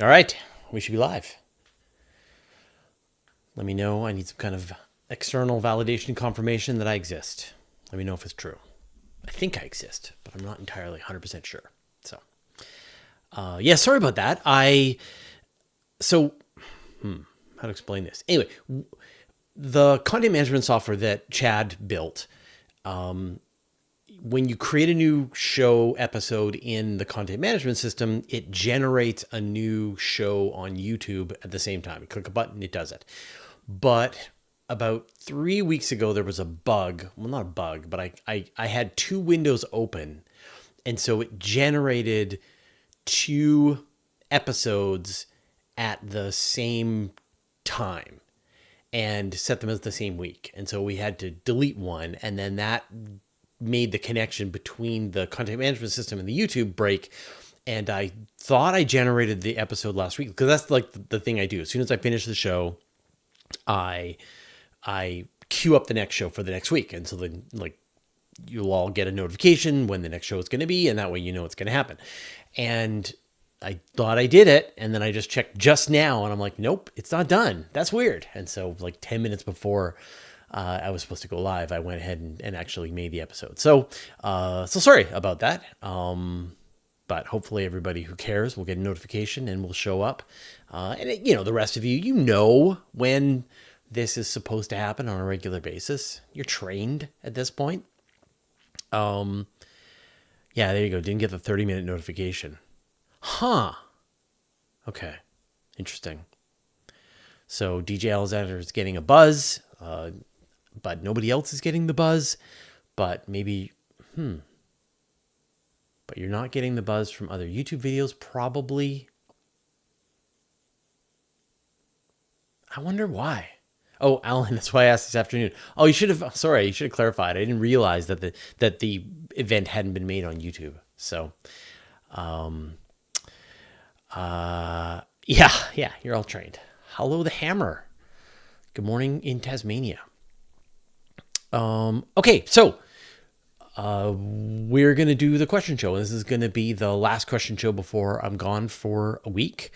All right, we should be live. Let me know. I need some kind of external validation confirmation that I exist. Let me know if it's true. I think I exist, but I'm not entirely 100% sure. So, yeah, sorry about that. How to explain this? Anyway, the content management software that Chad built, when you create a new show episode in the content management system, it generates a new show on YouTube at the same time. You click a button, it does it. But about 3 weeks ago, there was a bug. Well, not a bug, but I had two windows open. And so it generated two episodes at the same time and set them as the same week. And so we had to delete one, and then that made the connection between the content management system and the YouTube break. And I thought I generated the episode last week, because that's like the thing I do. As soon as I finish the show, I queue up the next show for the next week. And so then, like, you'll all get a notification when the next show is going to be, and that way you know it's going to happen. And I thought I did it, and then I just checked just now, and I'm like, nope, it's not done. That's weird. And so, like, 10 minutes before I was supposed to go live, I went ahead and actually made the episode. So sorry about that. But hopefully everybody who cares will get a notification and will show up. The rest of you, you know when this is supposed to happen on a regular basis. You're trained at this point. Yeah, there you go. Didn't get the 30-minute notification. Huh. Okay. Interesting. So DJ Alexander is getting a buzz, but nobody else is getting the buzz. But maybe, But you're not getting the buzz from other YouTube videos, probably. I wonder why. Oh, Alan, that's why I asked this afternoon. Oh, you should have clarified. I didn't realize that the event hadn't been made on YouTube. So, yeah, you're all trained. Hello, the Hammer. Good morning in Tasmania. Okay, so we're going to do the question show. This is going to be the last question show before I'm gone for a week.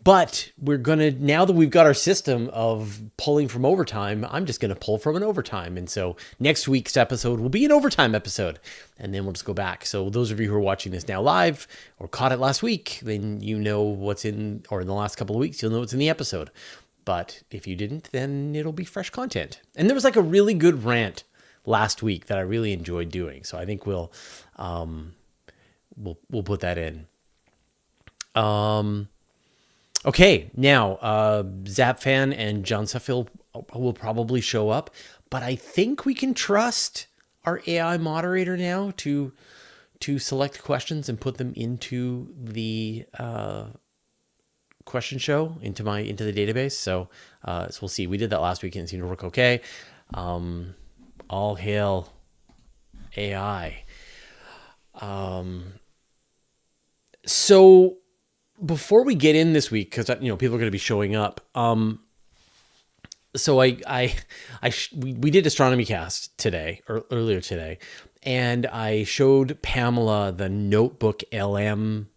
But we're going to, now that we've got our system of pulling from overtime, I'm just going to pull from an overtime. And so next week's episode will be an overtime episode. And then we'll just go back. So those of you who are watching this now live or caught it last week, then you know what's in, or in the last couple of weeks, you'll know what's in the episode. But if you didn't, then it'll be fresh content. And there was like a really good rant last week that I really enjoyed doing. So I think we'll put that in. Okay, now Zapfan and John Suffield will probably show up, but I think we can trust our AI moderator now to select questions and put them into the question show, into the database. So we'll see. We did that last week and it seemed to work okay. All hail AI. So before we get in this week, because people are going to be showing up. So we did Astronomy Cast today, or earlier today, and I showed Pamela the Notebook LM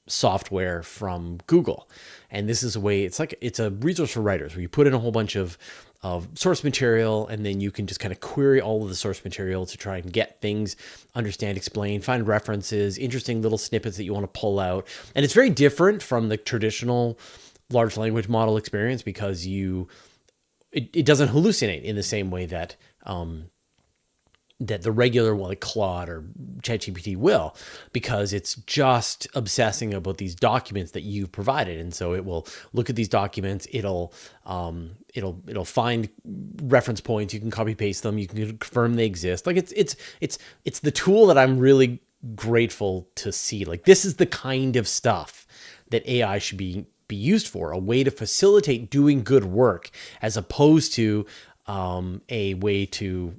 software from Google. And this is a way, it's a resource for writers where you put in a whole bunch of source material, and then you can just kind of query all of the source material to try and get things, understand, explain, find references, interesting little snippets that you want to pull out. And it's very different from the traditional large language model experience, because it doesn't hallucinate in the same way that that the regular one, like Claude or ChatGPT, will, because it's just obsessing about these documents that you've provided. And so it will look at these documents. It'll find reference points. You can copy paste them. You can confirm they exist. Like it's the tool that I'm really grateful to see. Like, this is the kind of stuff that AI should be used for, a way to facilitate doing good work, as opposed to a way to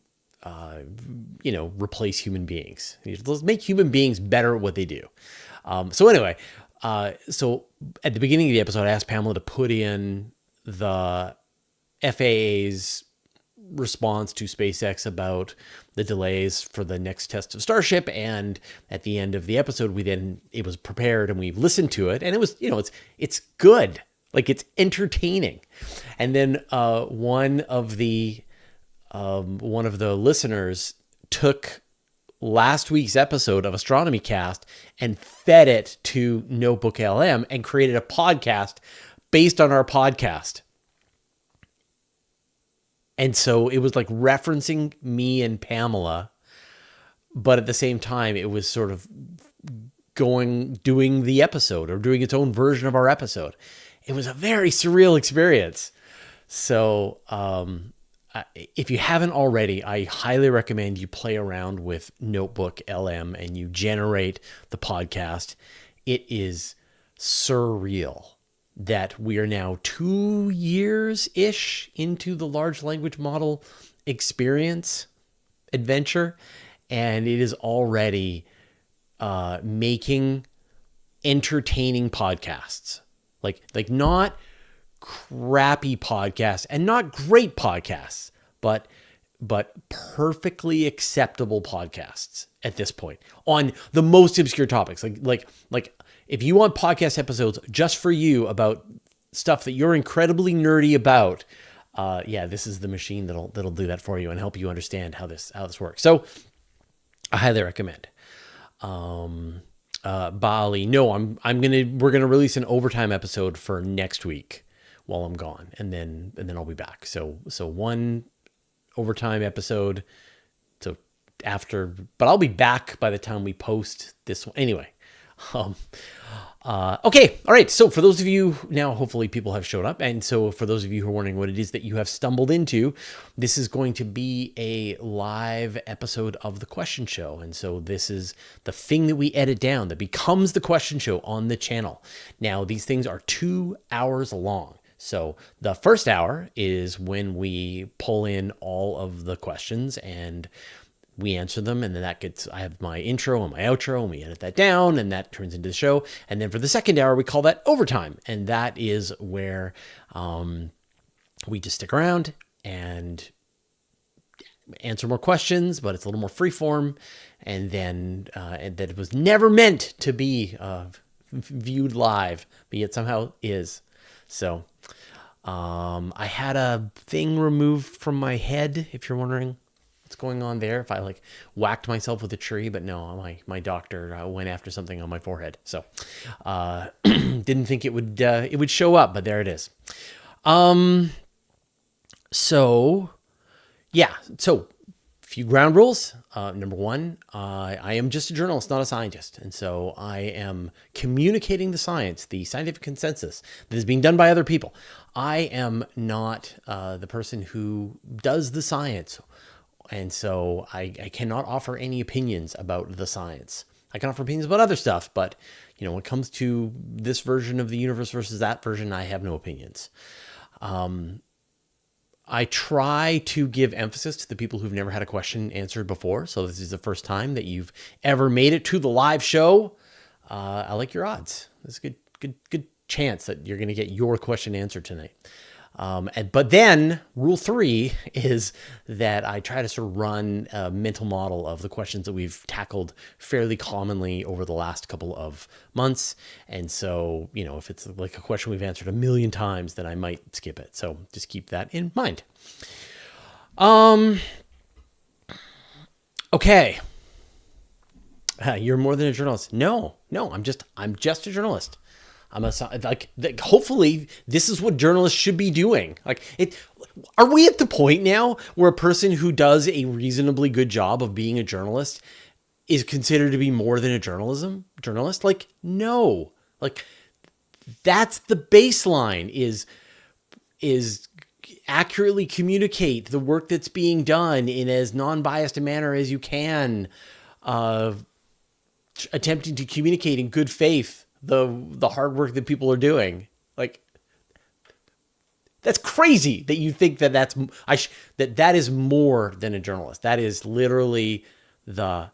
replace human beings. Let's make human beings better at what they do. So anyway, so at the beginning of the episode, I asked Pamela to put in the FAA's response to SpaceX about the delays for the next test of Starship. And at the end of the episode, it was prepared and we listened to it, and it was, it's good. Like, it's entertaining. And then one of the listeners took last week's episode of Astronomy Cast and fed it to Notebook LM and created a podcast based on our podcast. And so it was like referencing me and Pamela, but at the same time, it was sort of doing the episode or doing its own version of our episode. It was a very surreal experience. So if you haven't already, I highly recommend you play around with Notebook LM and you generate the podcast. It is surreal that we are now 2 years-ish into the large language model experience adventure, and it is already making entertaining podcasts. Like not crappy podcasts and not great podcasts, but perfectly acceptable podcasts at this point on the most obscure topics. Like if you want podcast episodes just for you about stuff that you're incredibly nerdy about, this is the machine that'll do that for you and help you understand how this works. So I highly recommend. Bali, no, we're gonna release an overtime episode for next week while I'm gone, and then I'll be back. So one overtime episode. So after, but I'll be back by the time we post this one anyway. Okay. All right. So for those of you now, hopefully people have showed up. And so for those of you who are wondering what it is that you have stumbled into, this is going to be a live episode of the question show. And so this is the thing that we edit down that becomes the question show on the channel. Now, these things are 2 hours long. So the first hour is when we pull in all of the questions and we answer them, and then I have my intro and my outro, and we edit that down, and that turns into the show. And then for the second hour, we call that overtime, and that is where we just stick around and answer more questions, but it's a little more freeform, and then and that it was never meant to be viewed live, but yet somehow is. So I had a thing removed from my head, if you're wondering what's going on there, if I whacked myself with a tree, but no, my doctor went after something on my forehead, so didn't think it would show up, but there it is. So few ground rules. Number one, I am just a journalist, not a scientist, and so I am communicating the science, the scientific consensus that is being done by other people. I am not the person who does the science. And so I cannot offer any opinions about the science. I can offer opinions about other stuff, but when it comes to this version of the universe versus that version, I have no opinions. I try to give emphasis to the people who've never had a question answered before. So this is the first time that you've ever made it to the live show. I like your odds. There's a good chance that you're going to get your question answered tonight. But then rule 3 is that I try to sort of run a mental model of the questions that we've tackled fairly commonly over the last couple of months. And so, if it's like a question we've answered 1 million times, then I might skip it. So just keep that in mind. Okay. You're more than a journalist. No, I'm just a journalist. Hopefully this is what journalists should be doing. Are we at the point now where a person who does a reasonably good job of being a journalist is considered to be more than a journalist? No. That's the baseline, is accurately communicate the work that's being done in as non-biased a manner as you can, attempting to communicate in good faith the hard work that people are doing. That's crazy that you think that that is more than a journalist. That is literally the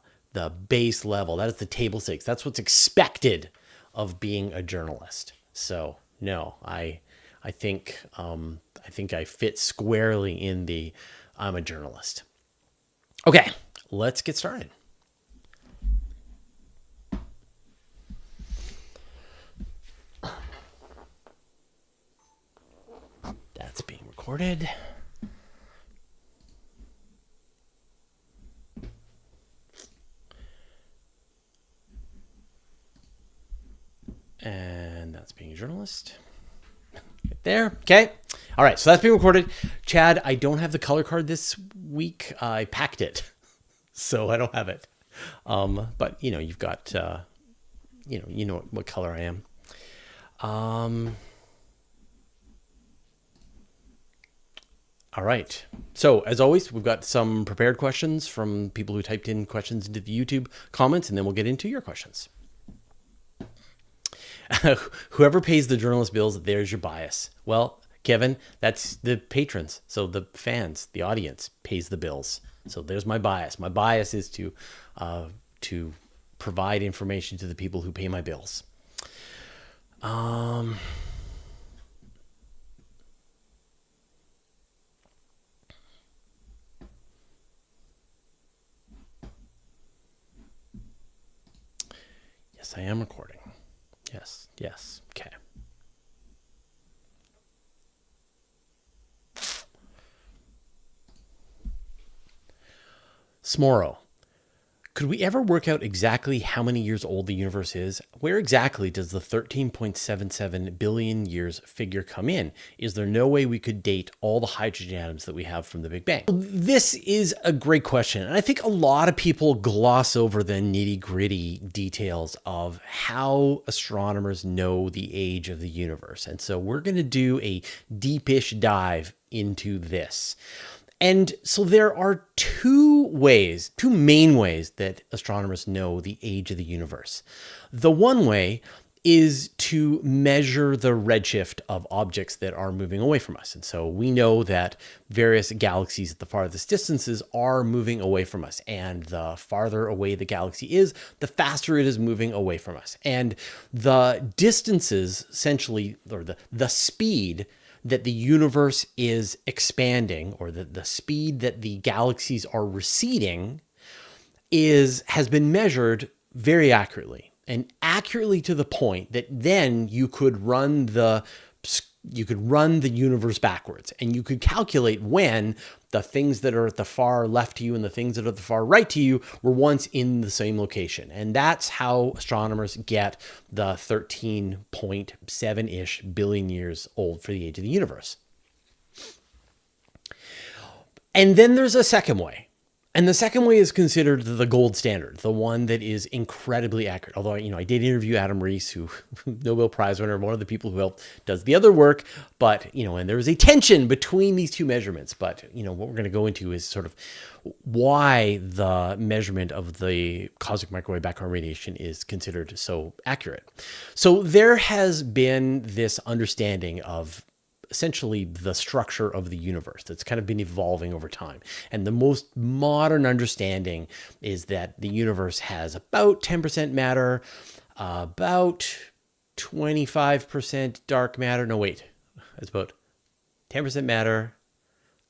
base level. That is the table stakes. That's what's expected of being a journalist. So no, I think I fit squarely in the I'm a journalist. Okay, let's get started. That's being recorded. And that's being a journalist. Right there. Okay. All right. So that's being recorded. Chad, I don't have the color card this week. I packed it, so I don't have it. But you've got, you know what color I am. All right. So as always, we've got some prepared questions from people who typed in questions into the YouTube comments, and then we'll get into your questions. Whoever pays the journalist bills, there's your bias. Well, Kevin, that's the patrons. So the fans, the audience pays the bills. So there's my bias. My bias is to provide information to the people who pay my bills. Yes, I am recording. Yes. Okay. Smorrow. Could we ever work out exactly how many years old the universe is? Where exactly does the 13.77 billion years figure come in? Is there no way we could date all the hydrogen atoms that we have from the Big Bang? This is a great question. And I think a lot of people gloss over the nitty-gritty details of how astronomers know the age of the universe. And so we're going to do a deepish dive into this. And so there are two main ways that astronomers know the age of the universe. The one way is to measure the redshift of objects that are moving away from us. And so we know that various galaxies at the farthest distances are moving away from us. And the farther away the galaxy is, the faster it is moving away from us. And the distances, essentially, or the speed that the universe is expanding, or the speed that the galaxies are receding, has been measured very accurately, and accurately to the point that then you could run the universe backwards, and you could calculate when the things that are at the far left to you and the things that are at the far right to you were once in the same location. And that's how astronomers get the 13.7-ish billion years old for the age of the universe. And then there's a second way. And the second way is considered the gold standard, the one that is incredibly accurate. Although, I did interview Adam Rees, who Nobel Prize winner, one of the people who does the other work. But, and there is a tension between these two measurements. But, what we're going to go into is sort of why the measurement of the cosmic microwave background radiation is considered so accurate. So there has been this understanding of essentially the structure of the universe that's kind of been evolving over time. And the most modern understanding is that the universe has about 10% matter, about 25% dark matter. No, wait, it's about 10% matter,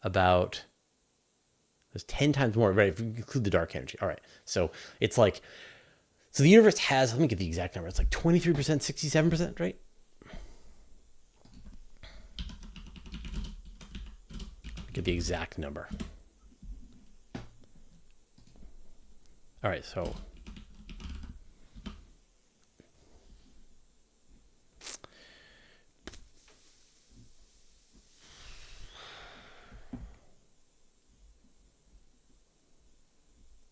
there's 10 times more, right? If you include the dark energy. All right. So it's like, so the universe has, let me get the exact number. It's like 23%, 67%, right? Get the exact number. All right, so all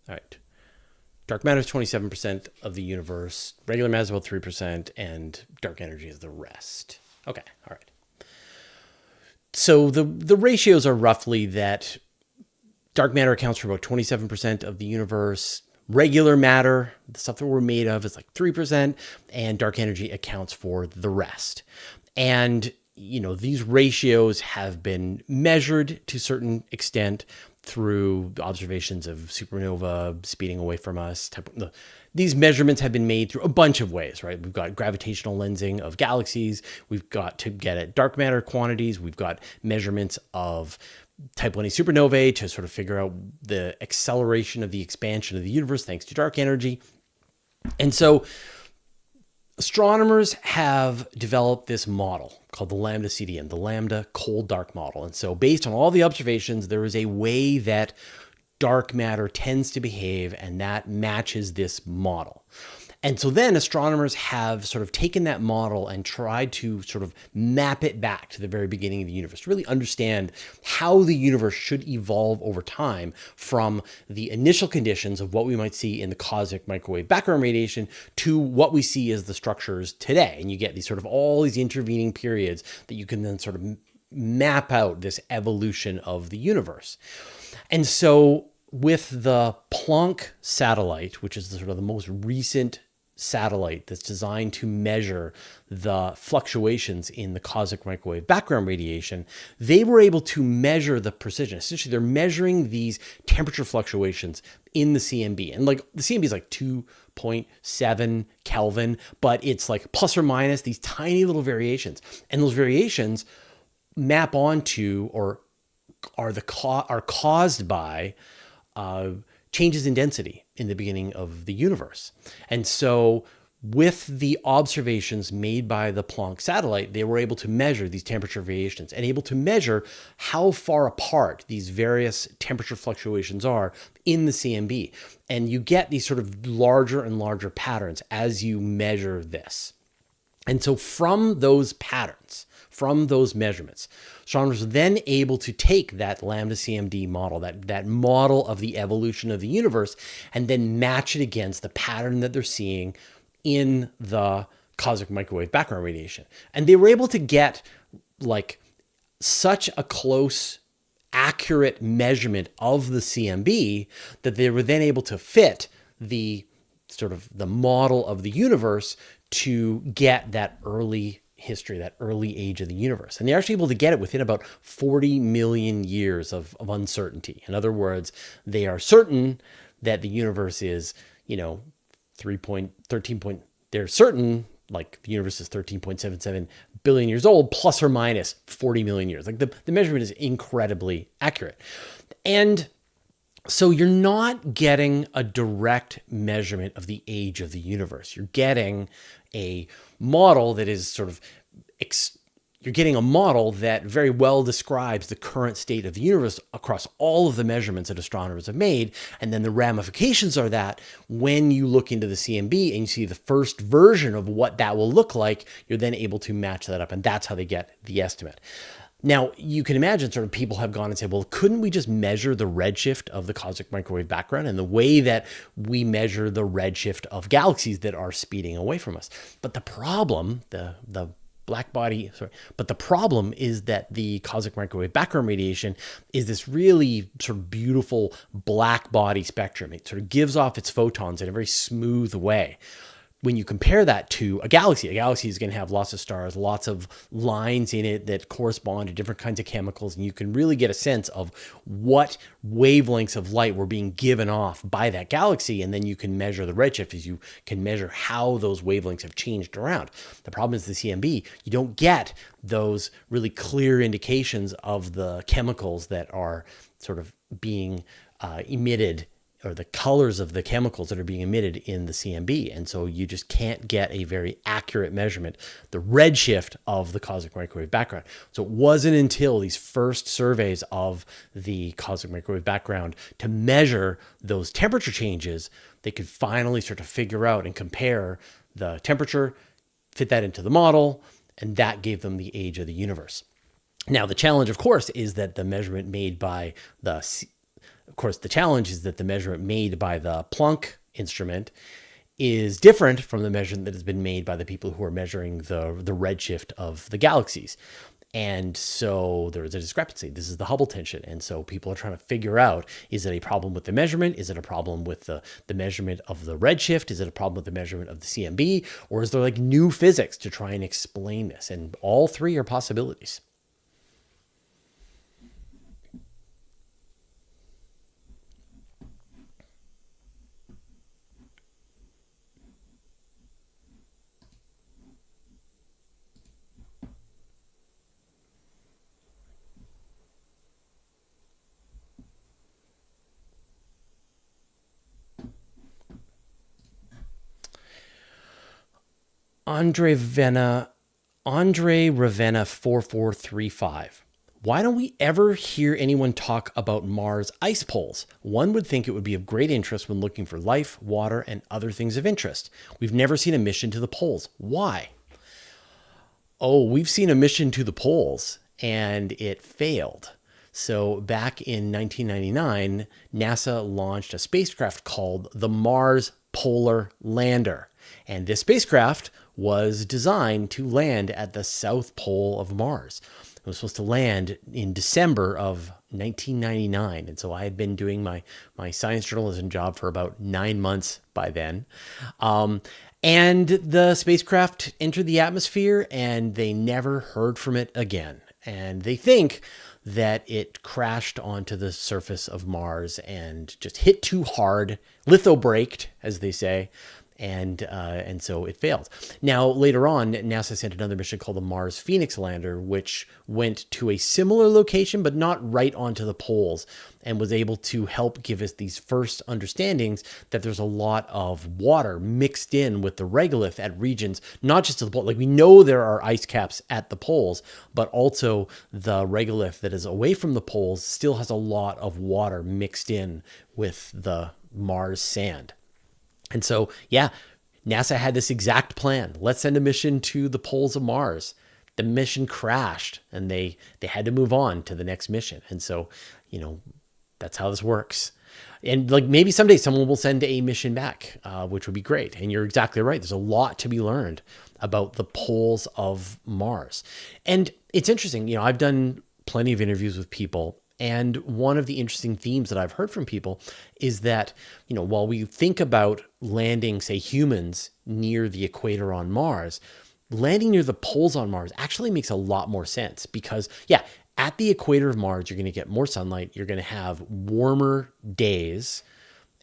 right. Dark matter is 27% of the universe. Regular matter is about 3%, and dark energy is the rest. Okay, all right. So the ratios are roughly that dark matter accounts for about 27% of the universe. Regular matter, the stuff that we're made of, is like 3%, and dark energy accounts for the rest. And, these ratios have been measured to a certain extent through observations of supernova speeding away from us. These measurements have been made through a bunch of ways, right? We've got gravitational lensing of galaxies. We've got to get at dark matter quantities. We've got measurements of Type 1a supernovae to sort of figure out the acceleration of the expansion of the universe thanks to dark energy. And so astronomers have developed this model called the lambda CDM, the lambda cold dark model. And so based on all the observations, there is a way that dark matter tends to behave, and that matches this model. And so then astronomers have sort of taken that model and tried to sort of map it back to the very beginning of the universe, to really understand how the universe should evolve over time from the initial conditions of what we might see in the cosmic microwave background radiation to what we see as the structures today. And you get these sort of all these intervening periods that you can then sort of map out this evolution of the universe. And so with the Planck satellite, which is the sort of the most recent satellite that's designed to measure the fluctuations in the cosmic microwave background radiation, they were able to measure the precision. Essentially, they're measuring these temperature fluctuations in the CMB. And like the CMB is like 2.7 Kelvin, but it's like plus or minus these tiny little variations. And those variations map onto or are caused by changes in density in the beginning of the universe. And so with the observations made by the Planck satellite, they were able to measure these temperature variations and able to measure how far apart these various temperature fluctuations are in the CMB. And you get these sort of larger and larger patterns as you measure this. And so from those patterns, from those measurements, astronomers were then able to take that lambda CMD model, that model of the evolution of the universe, and then match it against the pattern that they're seeing in the cosmic microwave background radiation. And they were able to get like such a close, accurate measurement of the CMB that they were then able to fit the sort of the model of the universe to get that early history, that early age of the universe. And they're actually able to get it within about 40 million years of uncertainty. In other words, they are certain that the universe is, 13 they're certain like the universe is 13.77 billion years old, plus or minus 40 million years. Like the measurement is incredibly accurate. And so you're not getting a direct measurement of the age of the universe. You're getting a model that is sort of, you're getting a model that very well describes the current state of the universe across all of the measurements that astronomers have made. And then the ramifications are that when you look into the CMB and you see the first version of what that will look like, you're then able to match that up. And that's how they get the estimate. Now, you can imagine sort of people have gone and said, well, couldn't we just measure the redshift of the cosmic microwave background and the way that we measure the redshift of galaxies that are speeding away from us? But the problem, the problem is that the cosmic microwave background radiation is this really sort of beautiful black body spectrum. It sort of gives off its photons in a very smooth way. When you compare that to a galaxy is going to have lots of stars, lots of lines in it that correspond to different kinds of chemicals, and you can really get a sense of what wavelengths of light were being given off by that galaxy, and then you can measure the redshift as you can measure how those wavelengths have changed around. The problem is the CMB, you don't get those really clear indications of the chemicals that are sort of being emitted, or the colors of the chemicals that are being emitted in the CMB. And so you just can't get a very accurate measurement, the redshift of the cosmic microwave background. So it wasn't until these first surveys of the cosmic microwave background to measure those temperature changes, they could finally start to figure out and compare the temperature, fit that into the model, and that gave them the age of the universe. Now, the challenge, of course, is that the measurement made by the Planck instrument is different from the measurement that has been made by the people who are measuring the redshift of the galaxies. And so there is a discrepancy. This is the Hubble tension. And so people are trying to figure out, is it a problem with the measurement? Is it a problem with the measurement of the redshift? Is it a problem with the measurement of the CMB? Or is there like new physics to try and explain this? And all three are possibilities. Andre Ravenna 4435. Why don't we ever hear anyone talk about Mars ice poles? One would think it would be of great interest when looking for life, water, and other things of interest. We've never seen a mission to the poles. Why? Oh, we've seen a mission to the poles and it failed. So back in 1999, NASA launched a spacecraft called the Mars Polar Lander. And this spacecraft was designed to land at the South Pole of Mars. It was supposed to land in December of 1999. And so I had been doing my science journalism job for about 9 months by then. And the spacecraft entered the atmosphere and they never heard from it again. And they think that it crashed onto the surface of Mars and just hit too hard, litho-braked, as they say, and so it failed. Now, later on, NASA sent another mission called the Mars Phoenix Lander, which went to a similar location, but not right onto the poles, and was able to help give us these first understandings that there's a lot of water mixed in with the regolith at regions, not just to the pole. Like, we know there are ice caps at the poles, but also the regolith that is away from the poles still has a lot of water mixed in with the Mars sand. And so, yeah, NASA had this exact plan. Let's send a mission to the poles of Mars. The mission crashed and they had to move on to the next mission. And so, that's how this works. And like maybe someday someone will send a mission back, which would be great. And you're exactly right. There's a lot to be learned about the poles of Mars. And it's interesting, I've done plenty of interviews with people. And one of the interesting themes that I've heard from people is that, while we think about landing, say, humans near the equator on Mars, landing near the poles on Mars actually makes a lot more sense because, at the equator of Mars, you're going to get more sunlight. You're going to have warmer days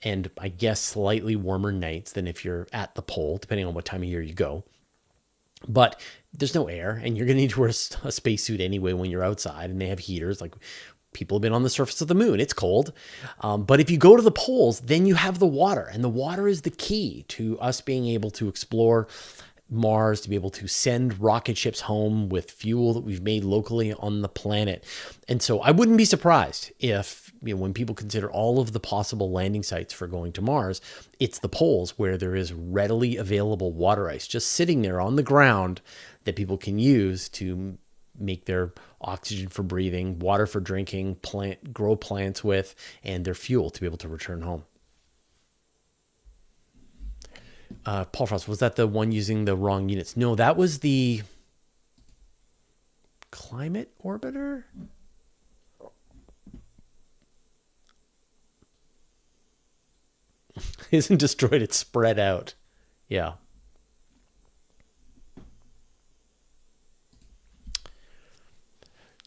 and I guess slightly warmer nights than if you're at the pole, depending on what time of year you go. But there's no air and you're going to need to wear a spacesuit anyway when you're outside, and they have heaters. Like, people have been on the surface of the moon. It's cold. But if you go to the poles, then you have the water. And the water is the key to us being able to explore Mars, to be able to send rocket ships home with fuel that we've made locally on the planet. And so I wouldn't be surprised if, when people consider all of the possible landing sites for going to Mars, it's the poles where there is readily available water ice just sitting there on the ground that people can use to make their oxygen for breathing, water for drinking, grow plants with, and their fuel to be able to return home. Paul Frost, was that the one using the wrong units? No, that was the climate orbiter. Isn't destroyed, it's spread out. Yeah.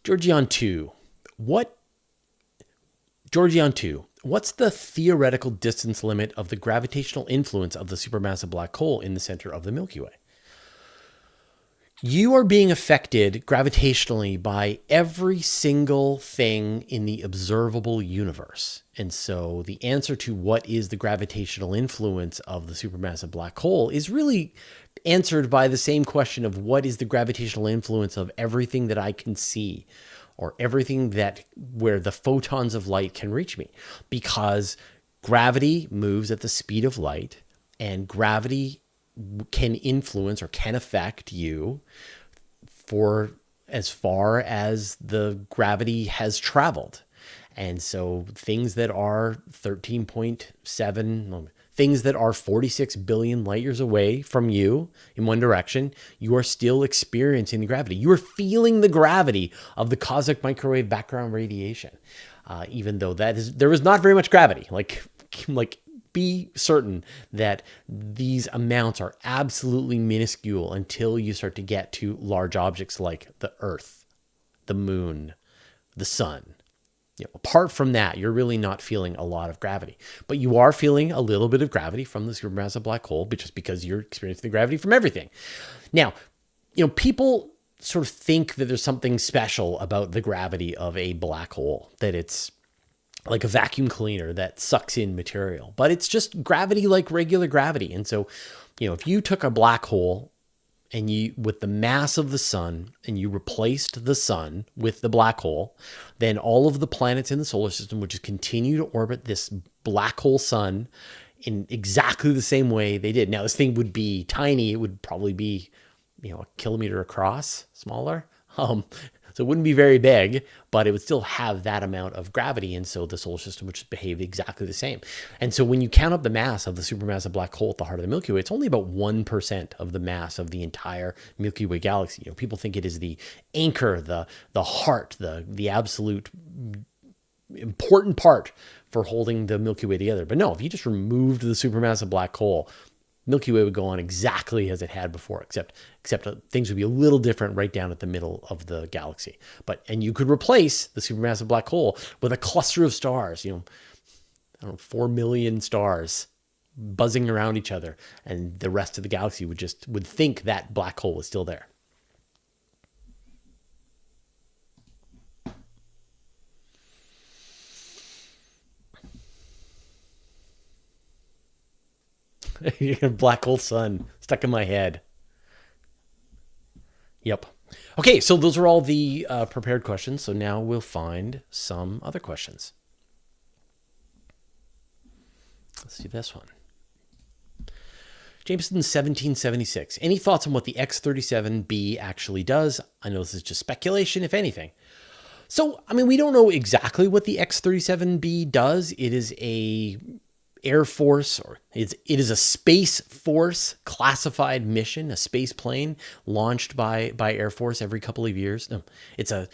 Georgian 2. What's the theoretical distance limit of the gravitational influence of the supermassive black hole in the center of the Milky Way? You are being affected gravitationally by every single thing in the observable universe. And so the answer to what is the gravitational influence of the supermassive black hole is really answered by the same question of what is the gravitational influence of everything that I can see, or everything where the photons of light can reach me, because gravity moves at the speed of light, and gravity can influence or can affect you for as far as the gravity has traveled. And so things that are 13.7, things that are 46 billion light years away from you in one direction, you are still experiencing the gravity. You are feeling the gravity of the cosmic microwave background radiation, even though there is not very much gravity. Like be certain that these amounts are absolutely minuscule until you start to get to large objects like the Earth, the moon, the sun. Apart from that, you're really not feeling a lot of gravity, but you are feeling a little bit of gravity from the supermassive black hole, just because you're experiencing the gravity from everything. Now, people sort of think that there's something special about the gravity of a black hole, that it's like a vacuum cleaner that sucks in material, but it's just gravity like regular gravity. And so, if you took a black hole and you, with the mass of the sun, and you replaced the sun with the black hole, then all of the planets in the solar system would just continue to orbit this black hole sun in exactly the same way they did. Now, this thing would be tiny. It would probably be, a kilometer across, smaller. So it wouldn't be very big, but it would still have that amount of gravity. And so the solar system would just behave exactly the same. And so when you count up the mass of the supermassive black hole at the heart of the Milky Way, it's only about 1% of the mass of the entire Milky Way galaxy. People think it is the anchor, the heart, the absolute important part for holding the Milky Way together. But no, if you just removed the supermassive black hole, Milky Way would go on exactly as it had before, except things would be a little different right down at the middle of the galaxy. And you could replace the supermassive black hole with a cluster of stars, 4 million stars buzzing around each other, and the rest of the galaxy would think that black hole was still there. Black hole sun stuck in my head. Yep. Okay, so those are all the prepared questions. So now we'll find some other questions. Let's do this one. Jameson 1776. Any thoughts on what the X-37B actually does? I know this is just speculation, if anything. So, we don't know exactly what the X-37B does. It is a Air Force, or it is a Space Force classified mission, a space plane launched by Air Force every couple of years. No, it's a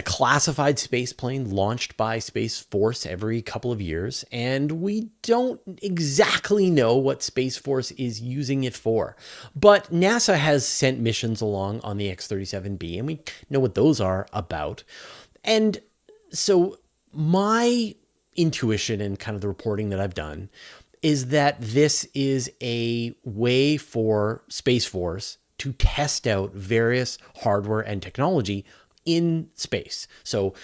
classified space plane launched by Space Force every couple of years, and we don't exactly know what Space Force is using it for. But NASA has sent missions along on the X-37B, and we know what those are about. And so my intuition and kind of the reporting that I've done is that this is a way for Space Force to test out various hardware and technology in space. So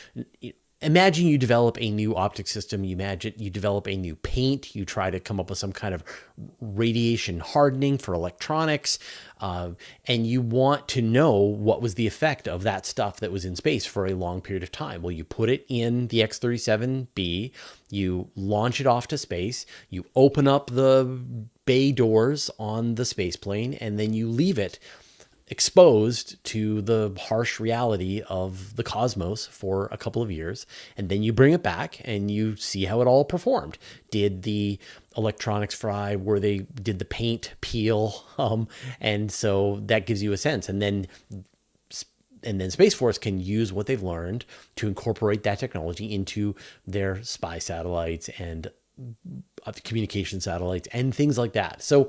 imagine you develop a new optic system, you develop a new paint, you try to come up with some kind of radiation hardening for electronics, and you want to know what was the effect of that stuff that was in space for a long period of time. Well, you put it in the X-37B, you launch it off to space, you open up the bay doors on the space plane, and then you leave it exposed to the harsh reality of the cosmos for a couple of years. And then you bring it back and you see how it all performed. Did the electronics fry? Did the paint peel? And so that gives you a sense. And then Space Force can use what they've learned to incorporate that technology into their spy satellites and communication satellites and things like that. So,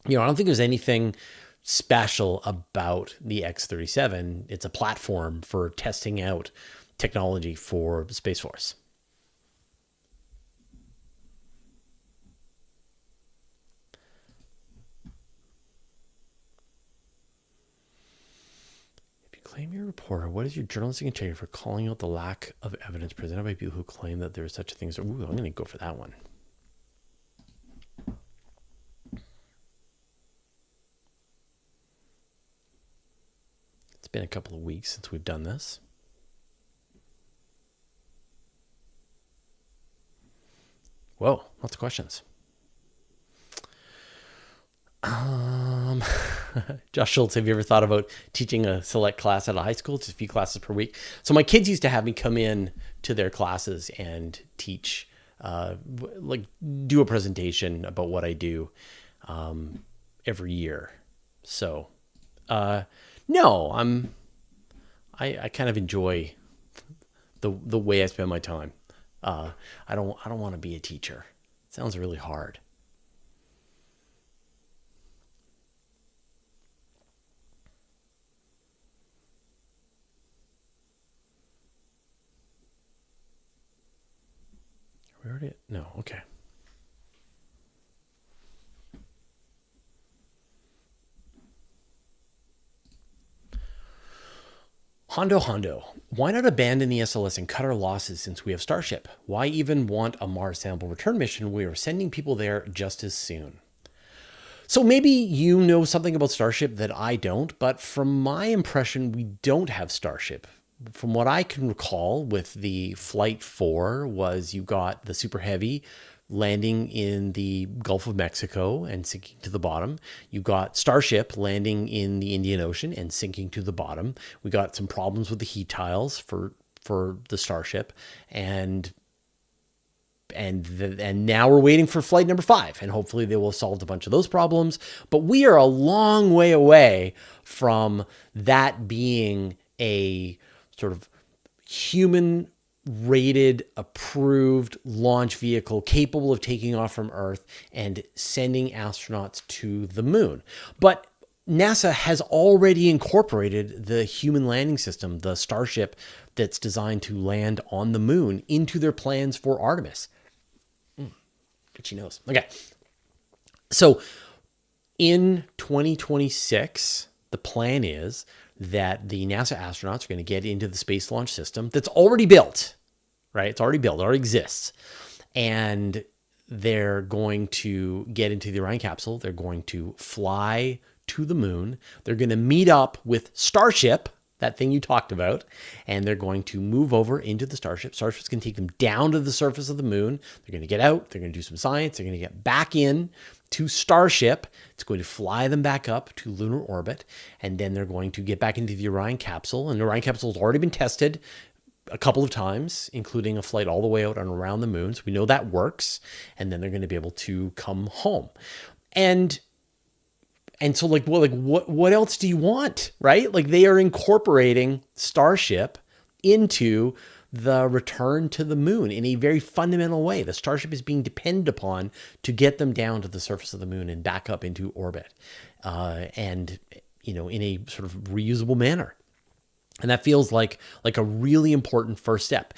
I don't think there's anything special about the X-37. It's a platform for testing out technology for the Space Force. If you claim you're a reporter, what is your journalistic integrity for calling out the lack of evidence presented by people who claim that there is such a thing as... Ooh, I'm going to go for that one. Been a couple of weeks since we've done this. Whoa, lots of questions. Josh Schultz, have you ever thought about teaching a select class at a high school, just a few classes per week? So my kids used to have me come in to their classes and teach, do a presentation about what I do every year. So, no, I kind of enjoy the way I spend my time. I don't want to be a teacher. It sounds really hard. We already... No, okay. Hondo, why not abandon the SLS and cut our losses since we have Starship? Why even want a Mars sample return mission? We are sending people there just as soon. So maybe you know something about Starship that I don't, but from my impression, we don't have Starship. From what I can recall with the Flight 4 was you got the Super Heavy landing in the Gulf of Mexico and sinking to the bottom. You got Starship landing in the Indian Ocean and sinking to the bottom. We got some problems with the heat tiles for the Starship, and now we're waiting for flight number 5, and hopefully they will have solved a bunch of those problems. But we are a long way away from that being a sort of human rated, approved launch vehicle capable of taking off from Earth and sending astronauts to the moon. But NASA has already incorporated the human landing system, the Starship that's designed to land on the moon, into their plans for Artemis. Itchy nose. Okay. So in 2026, the plan is that the NASA astronauts are going to get into the Space Launch System that's already built, right? It's already built, it already exists. And they're going to get into the Orion capsule. They're going to fly to the moon. They're going to meet up with Starship, that thing you talked about, and they're going to move over into the Starship. Starship's going to take them down to the surface of the moon. They're going to get out. They're going to do some science. They're going to get back in to Starship. It's going to fly them back up to lunar orbit, and then they're going to get back into the Orion capsule. And the Orion capsule has already been tested a couple of times, including a flight all the way out and around the moon. So we know that works. And then they're going to be able to come home. And so what else do you want, right? Like, they are incorporating Starship into the return to the moon in a very fundamental way. The Starship is being depended upon to get them down to the surface of the moon and back up into orbit, and in a sort of reusable manner. And that feels like a really important first step.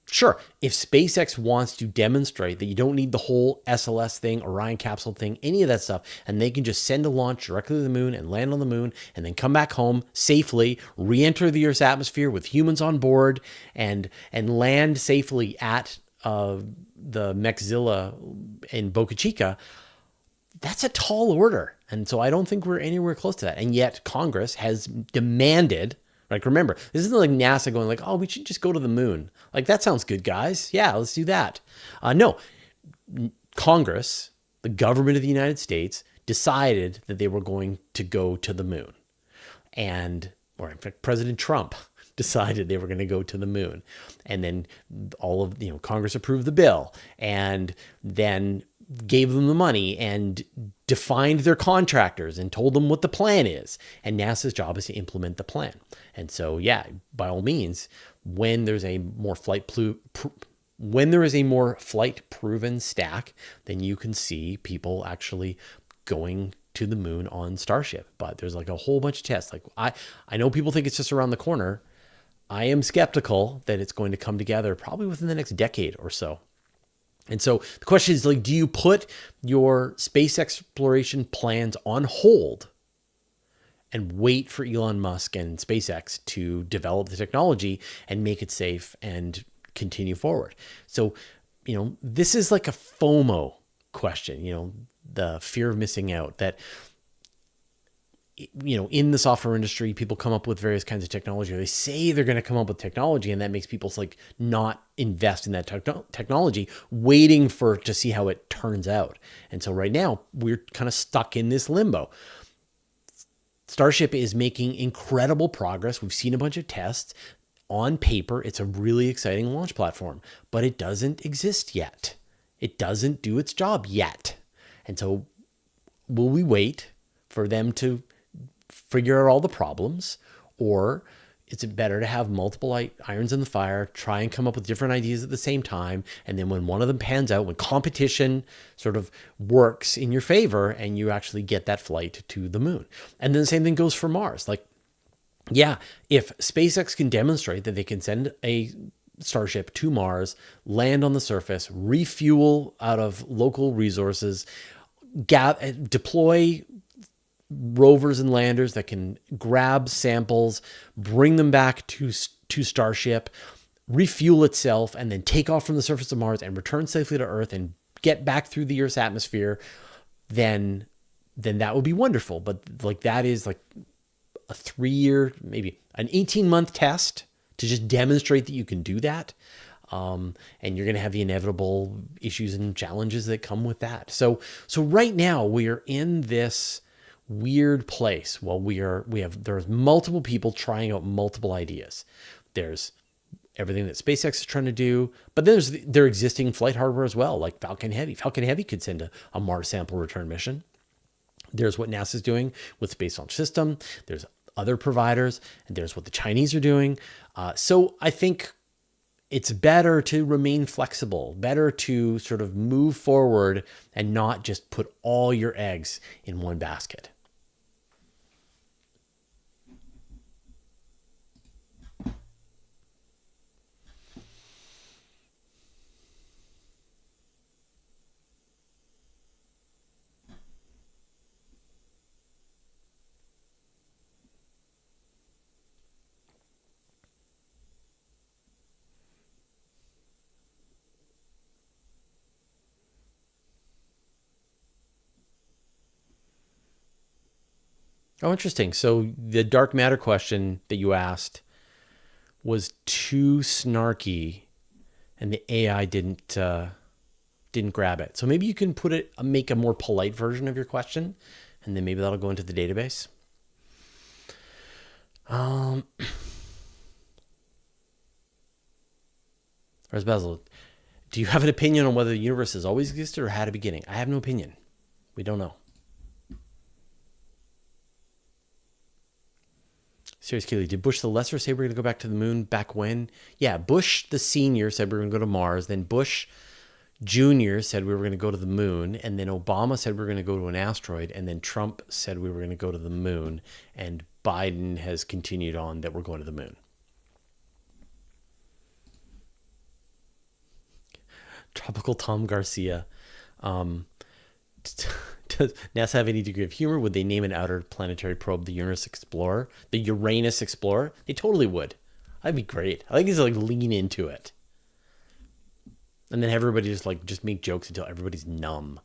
Sure, if SpaceX wants to demonstrate that you don't need the whole SLS thing, Orion capsule thing, any of that stuff, and they can just send a launch directly to the moon and land on the moon and then come back home safely, re-enter the Earth's atmosphere with humans on board, and land safely at the Mexzilla in Boca Chica, that's a tall order. And so I don't think we're anywhere close to that. And yet Congress has demanded... Like, remember, this isn't like NASA going like, oh, we should just go to the moon. Like, that sounds good, guys. Yeah, let's do that. No, Congress, the government of the United States, decided that they were going to go to the moon. Or in fact, President Trump decided they were going to go to the moon. And then Congress approved the bill and then gave them the money and defined their contractors and told them what the plan is. And NASA's job is to implement the plan. And so, yeah, by all means, when there's a more flight proven stack, then you can see people actually going to the moon on Starship. But there's like a whole bunch of tests. Like, I know people think it's just around the corner. I am skeptical that it's going to come together probably within the next decade or so. And so the question is, like, do you put your space exploration plans on hold and wait for Elon Musk and SpaceX to develop the technology and make it safe and continue forward? So, this is like a FOMO question, the fear of missing out, that, in the software industry, people come up with various kinds of technology, or they say they're going to come up with technology, and that makes people not invest in that technology, waiting to see how it turns out. And so right now we're kind of stuck in this limbo. Starship is making incredible progress. We've seen a bunch of tests. On paper, it's a really exciting launch platform, but it doesn't exist yet. It doesn't do its job yet. And so will we wait for them to figure out all the problems, or is it better to have multiple irons in the fire, try and come up with different ideas at the same time, and then when one of them pans out, when competition sort of works in your favor, and you actually get that flight to the moon? And then the same thing goes for Mars. Like, yeah, if SpaceX can demonstrate that they can send a Starship to Mars, land on the surface, refuel out of local resources, deploy rovers and landers that can grab samples, bring them back to Starship, refuel itself, and then take off from the surface of Mars and return safely to Earth and get back through the Earth's atmosphere, then then that would be wonderful. But like that is like a 3-year, maybe an 18-month test to just demonstrate that you can do that. And you're going to have the inevitable issues and challenges that come with that. So right now we are in this weird place. Well, there's multiple people trying out multiple ideas. There's everything that SpaceX is trying to do, but then there's their existing flight hardware as well, like Falcon Heavy. Falcon Heavy could send a Mars sample return mission. There's what NASA's doing with Space Launch System. There's other providers, and there's what the Chinese are doing. So I think it's better to remain flexible, better to sort of move forward and not just put all your eggs in one basket. Oh, interesting. So the dark matter question that you asked was too snarky, and the AI didn't grab it. So maybe you can make a more polite version of your question, and then maybe that'll go into the database. Where's Basil? Do you have an opinion on whether the universe has always existed or had a beginning? I have no opinion. We don't know. Serious Keeley, did Bush the Lesser say we're going to go back to the moon back when? Yeah, Bush the Senior said we were going to go to Mars. Then Bush Jr. said we were going to go to the moon. And then Obama said we were going to go to an asteroid. And then Trump said we were going to go to the moon. And Biden has continued on that we're going to the moon. Tropical Tom Garcia. Does NASA have any degree of humor? Would they name an outer planetary probe the Uranus Explorer? The Uranus Explorer? They totally would. That'd be great. I think it's like lean into it. And then everybody just make jokes until everybody's numb.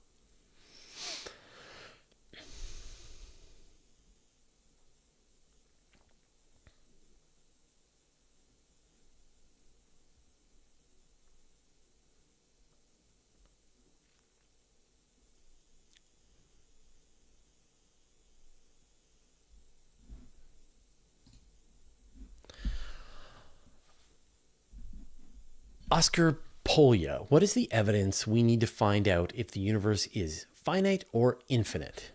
Oscar Polya, what is the evidence we need to find out if the universe is finite or infinite?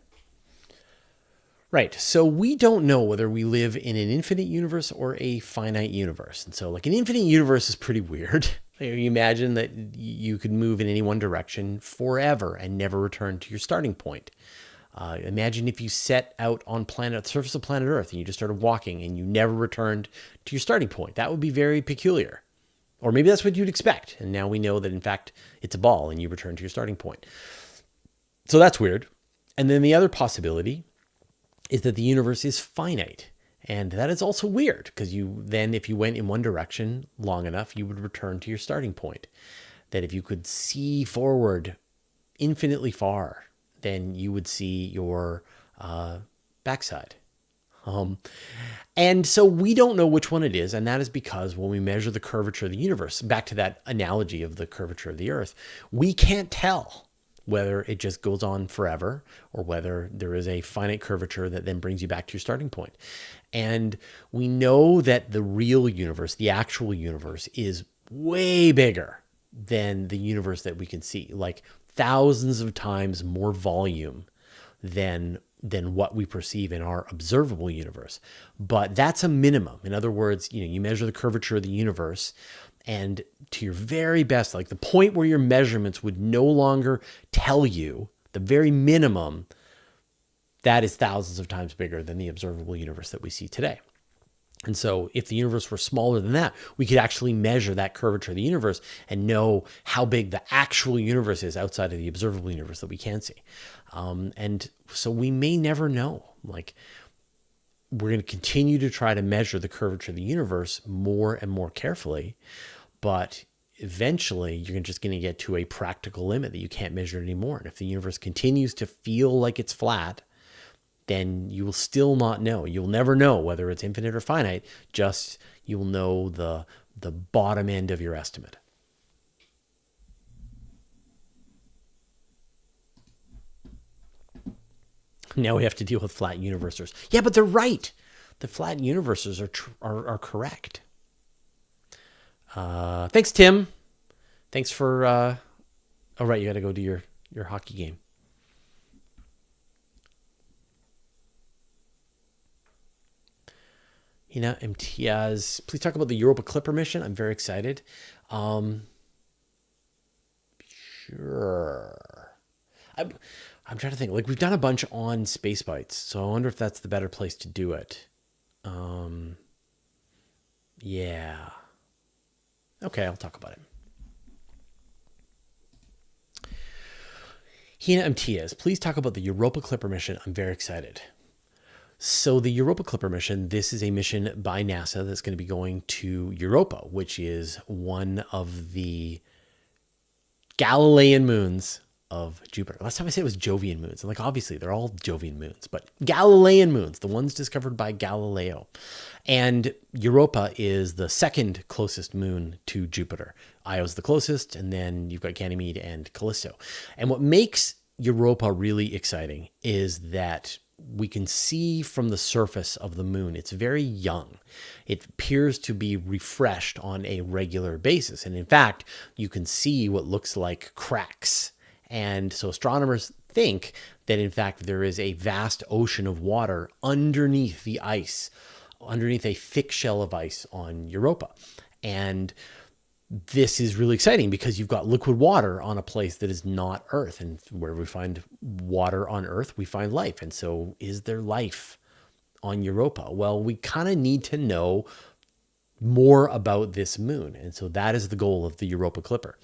Right, so we don't know whether we live in an infinite universe or a finite universe. And so like an infinite universe is pretty weird. You imagine that you could move in any one direction forever and never return to your starting point. Imagine if you set out on the surface of planet Earth and you just started walking and you never returned to your starting point. That would be very peculiar. Or maybe that's what you'd expect. And now we know that, in fact, it's a ball and you return to your starting point. So that's weird. And then the other possibility is that the universe is finite. And that is also weird because if you went in one direction long enough, you would return to your starting point. That if you could see forward infinitely far, then you would see your backside. And so we don't know which one it is. And that is because when we measure the curvature of the universe, back to that analogy of the curvature of the Earth, we can't tell whether it just goes on forever or whether there is a finite curvature that then brings you back to your starting point. And we know that the real universe, the actual universe, is way bigger than the universe that we can see, like thousands of times more volume than what we perceive in our observable universe. But that's a minimum. In other words, you measure the curvature of the universe, and to your very best, like the point where your measurements would no longer tell you, the very minimum, that is thousands of times bigger than the observable universe that we see today. And so if the universe were smaller than that, we could actually measure that curvature of the universe and know how big the actual universe is outside of the observable universe that we can see. And so we may never know. Like, we're going to continue to try to measure the curvature of the universe more and more carefully, but eventually you're just going to get to a practical limit that you can't measure it anymore. And if the universe continues to feel like it's flat, then you will still not know. You'll never know whether it's infinite or finite, just you'll know the bottom end of your estimate. Now we have to deal with flat universes. Yeah, but they're right. The flat universes are correct. Thanks, Tim. Thanks for... oh, right, you got to go do your hockey game. Hina Imtiaz, please talk about the Europa Clipper mission. I'm very excited. Sure. I'm trying to think. Like, we've done a bunch on Space Bites, so I wonder if that's the better place to do it. Yeah. Okay, I'll talk about it. Hina Imtiaz, please talk about the Europa Clipper mission. I'm very excited. So the Europa Clipper mission, this is a mission by NASA that's going to be going to Europa, which is one of the Galilean moons of Jupiter. Last time I said it was Jovian moons. And like, obviously, they're all Jovian moons, but Galilean moons, the ones discovered by Galileo. And Europa is the second closest moon to Jupiter. Io's the closest, and then you've got Ganymede and Callisto. And what makes Europa really exciting is that we can see from the surface of the moon, it's very young. It appears to be refreshed on a regular basis. And in fact, you can see what looks like cracks. And so astronomers think that, in fact, there is a vast ocean of water underneath the ice, underneath a thick shell of ice on Europa. And this is really exciting because you've got liquid water on a place that is not Earth. And where we find water on Earth, we find life. And so is there life on Europa? Well, we kind of need to know more about this moon. And so that is the goal of the Europa Clipper.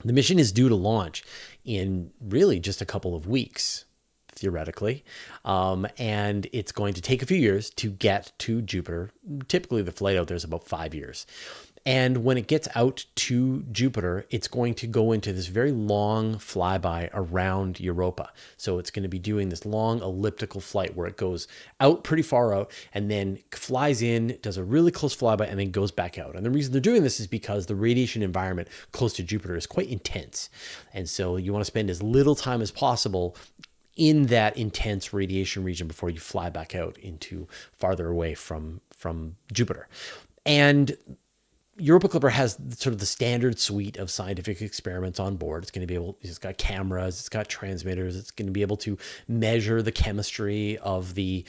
The mission is due to launch in really just a couple of weeks, theoretically. And it's going to take a few years to get to Jupiter. Typically, the flight out there is about 5 years. And when it gets out to Jupiter, it's going to go into this very long flyby around Europa. So it's going to be doing this long elliptical flight where it goes out pretty far out and then flies in, does a really close flyby, and then goes back out. And the reason they're doing this is because the radiation environment close to Jupiter is quite intense. And so you want to spend as little time as possible in that intense radiation region before you fly back out into farther away from Jupiter. And Europa Clipper has sort of the standard suite of scientific experiments on board. It's got cameras, it's got transmitters, it's going to be able to measure the chemistry of the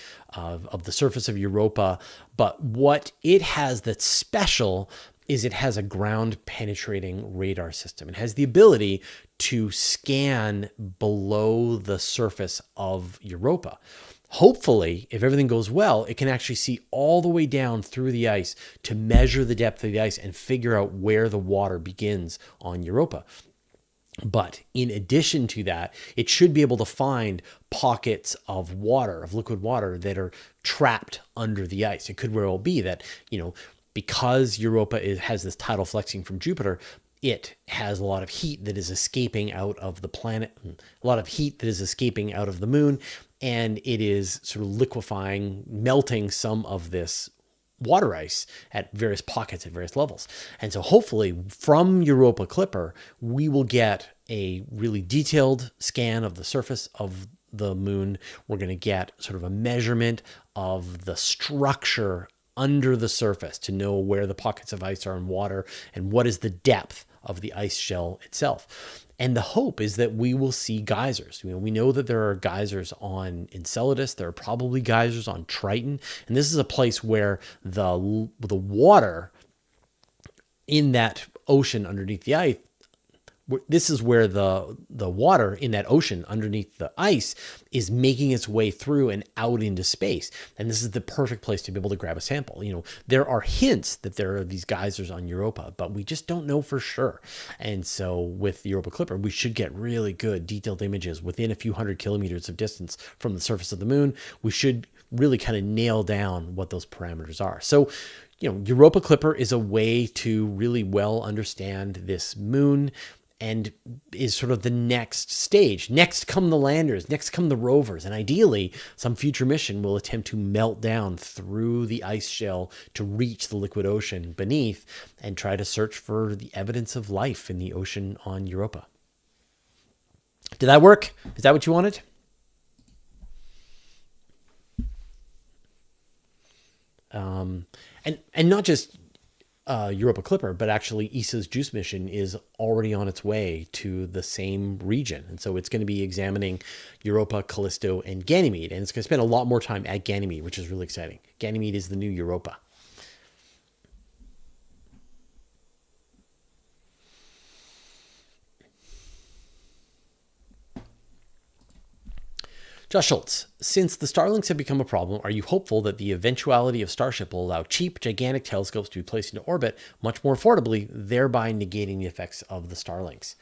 surface of Europa. But what it has that's special is it has a ground penetrating radar system. It has the ability to scan below the surface of Europa. Hopefully, if everything goes well, it can actually see all the way down through the ice to measure the depth of the ice and figure out where the water begins on Europa. But in addition to that, it should be able to find pockets of water, of liquid water, that are trapped under the ice. It could well be that, because Europa has this tidal flexing from Jupiter, it has a lot of heat that is escaping out of the planet, a lot of heat that is escaping out of the moon, and it is sort of liquefying, melting some of this water ice at various pockets at various levels. And so hopefully from Europa Clipper, we will get a really detailed scan of the surface of the moon. We're going to get sort of a measurement of the structure under the surface to know where the pockets of ice are in water and what is the depth of the ice shell itself. And the hope is that we will see geysers. We know that there are geysers on Enceladus. There are probably geysers on Triton. And this is a place where the water in that ocean underneath the ice, this is where the water in that ocean underneath the ice is making its way through and out into space. And this is the perfect place to be able to grab a sample. There are hints that there are these geysers on Europa, but we just don't know for sure. And so with the Europa Clipper, we should get really good detailed images within a few hundred kilometers of distance from the surface of the moon. We should really kind of nail down what those parameters are. So, Europa Clipper is a way to really well understand this moon. and is sort of the next stage. Next come the landers, next come the rovers, and ideally some future mission will attempt to melt down through the ice shell to reach the liquid ocean beneath and try to search for the evidence of life in the ocean on Europa. Did that work? Is that what you wanted? And not just Europa Clipper, but actually ESA's JUICE mission is already on its way to the same region. And so it's going to be examining Europa, Callisto, and Ganymede. And it's going to spend a lot more time at Ganymede, which is really exciting. Ganymede is the new Europa. Josh Schultz, since the Starlinks have become a problem, are you hopeful that the eventuality of Starship will allow cheap, gigantic telescopes to be placed into orbit much more affordably, thereby negating the effects of the Starlinks?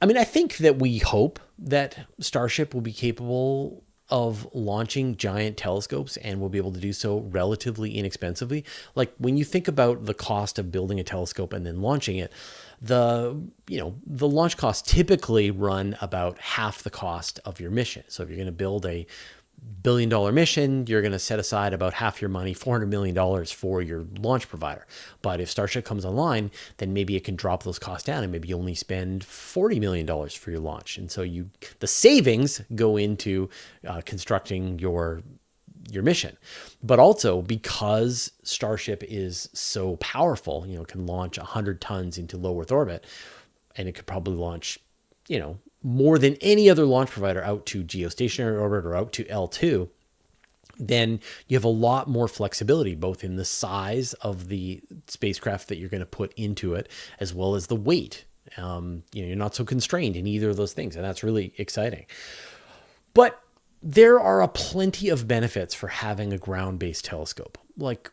I mean, I think that we hope that Starship will be capable of launching giant telescopes and will be able to do so relatively inexpensively. Like when you think about the cost of building a telescope and then launching it, the launch costs typically run about half the cost of your mission. So if you're going to build a $1 billion mission, you're going to set aside about half your money, $400 million for your launch provider. But if Starship comes online, then maybe it can drop those costs down and maybe you only spend $40 million for your launch. And so the savings go into constructing your mission. But also because Starship is so powerful, it can launch 100 tons into low Earth orbit, and it could probably launch, more than any other launch provider out to geostationary orbit or out to L2, then you have a lot more flexibility, both in the size of the spacecraft that you're going to put into it, as well as the weight. You're not so constrained in either of those things, and that's really exciting. But there are plenty of benefits for having a ground-based telescope. Like,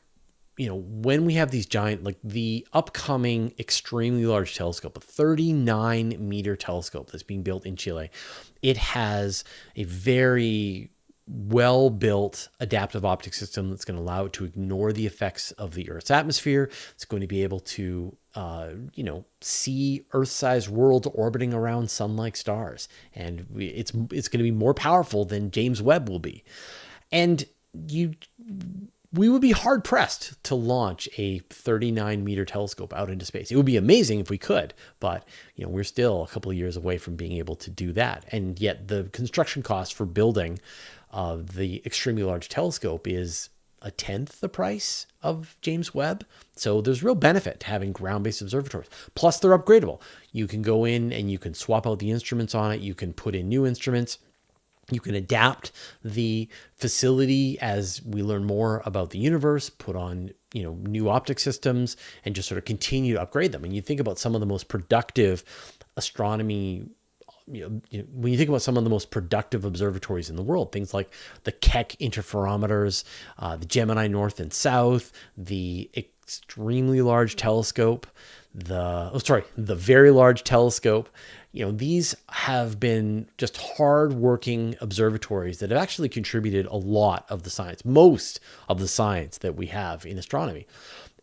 when we have these giant, like the upcoming extremely large telescope, a 39-meter telescope that's being built in Chile, it has a very well-built adaptive optics system that's going to allow it to ignore the effects of the Earth's atmosphere. It's going to be able to, see Earth-sized worlds orbiting around sun-like stars. And it's going to be more powerful than James Webb will be. And we would be hard-pressed to launch a 39-meter telescope out into space. It would be amazing if we could, but we're still a couple of years away from being able to do that. And yet the construction cost for building the extremely large telescope is a tenth the price of James Webb. So there's real benefit to having ground-based observatories. Plus, they're upgradable. You can go in and you can swap out the instruments on it. You can put in new instruments. You can adapt the facility as we learn more about the universe, put on, new optic systems, and just sort of continue to upgrade them. And you think about some of the most productive astronomy, when you think about some of the most productive observatories in the world, things like the Keck interferometers, the Gemini North and South, the extremely large telescope, the very large telescope. These have been just hard-working observatories that have actually contributed a lot of the science, most of the science that we have in astronomy.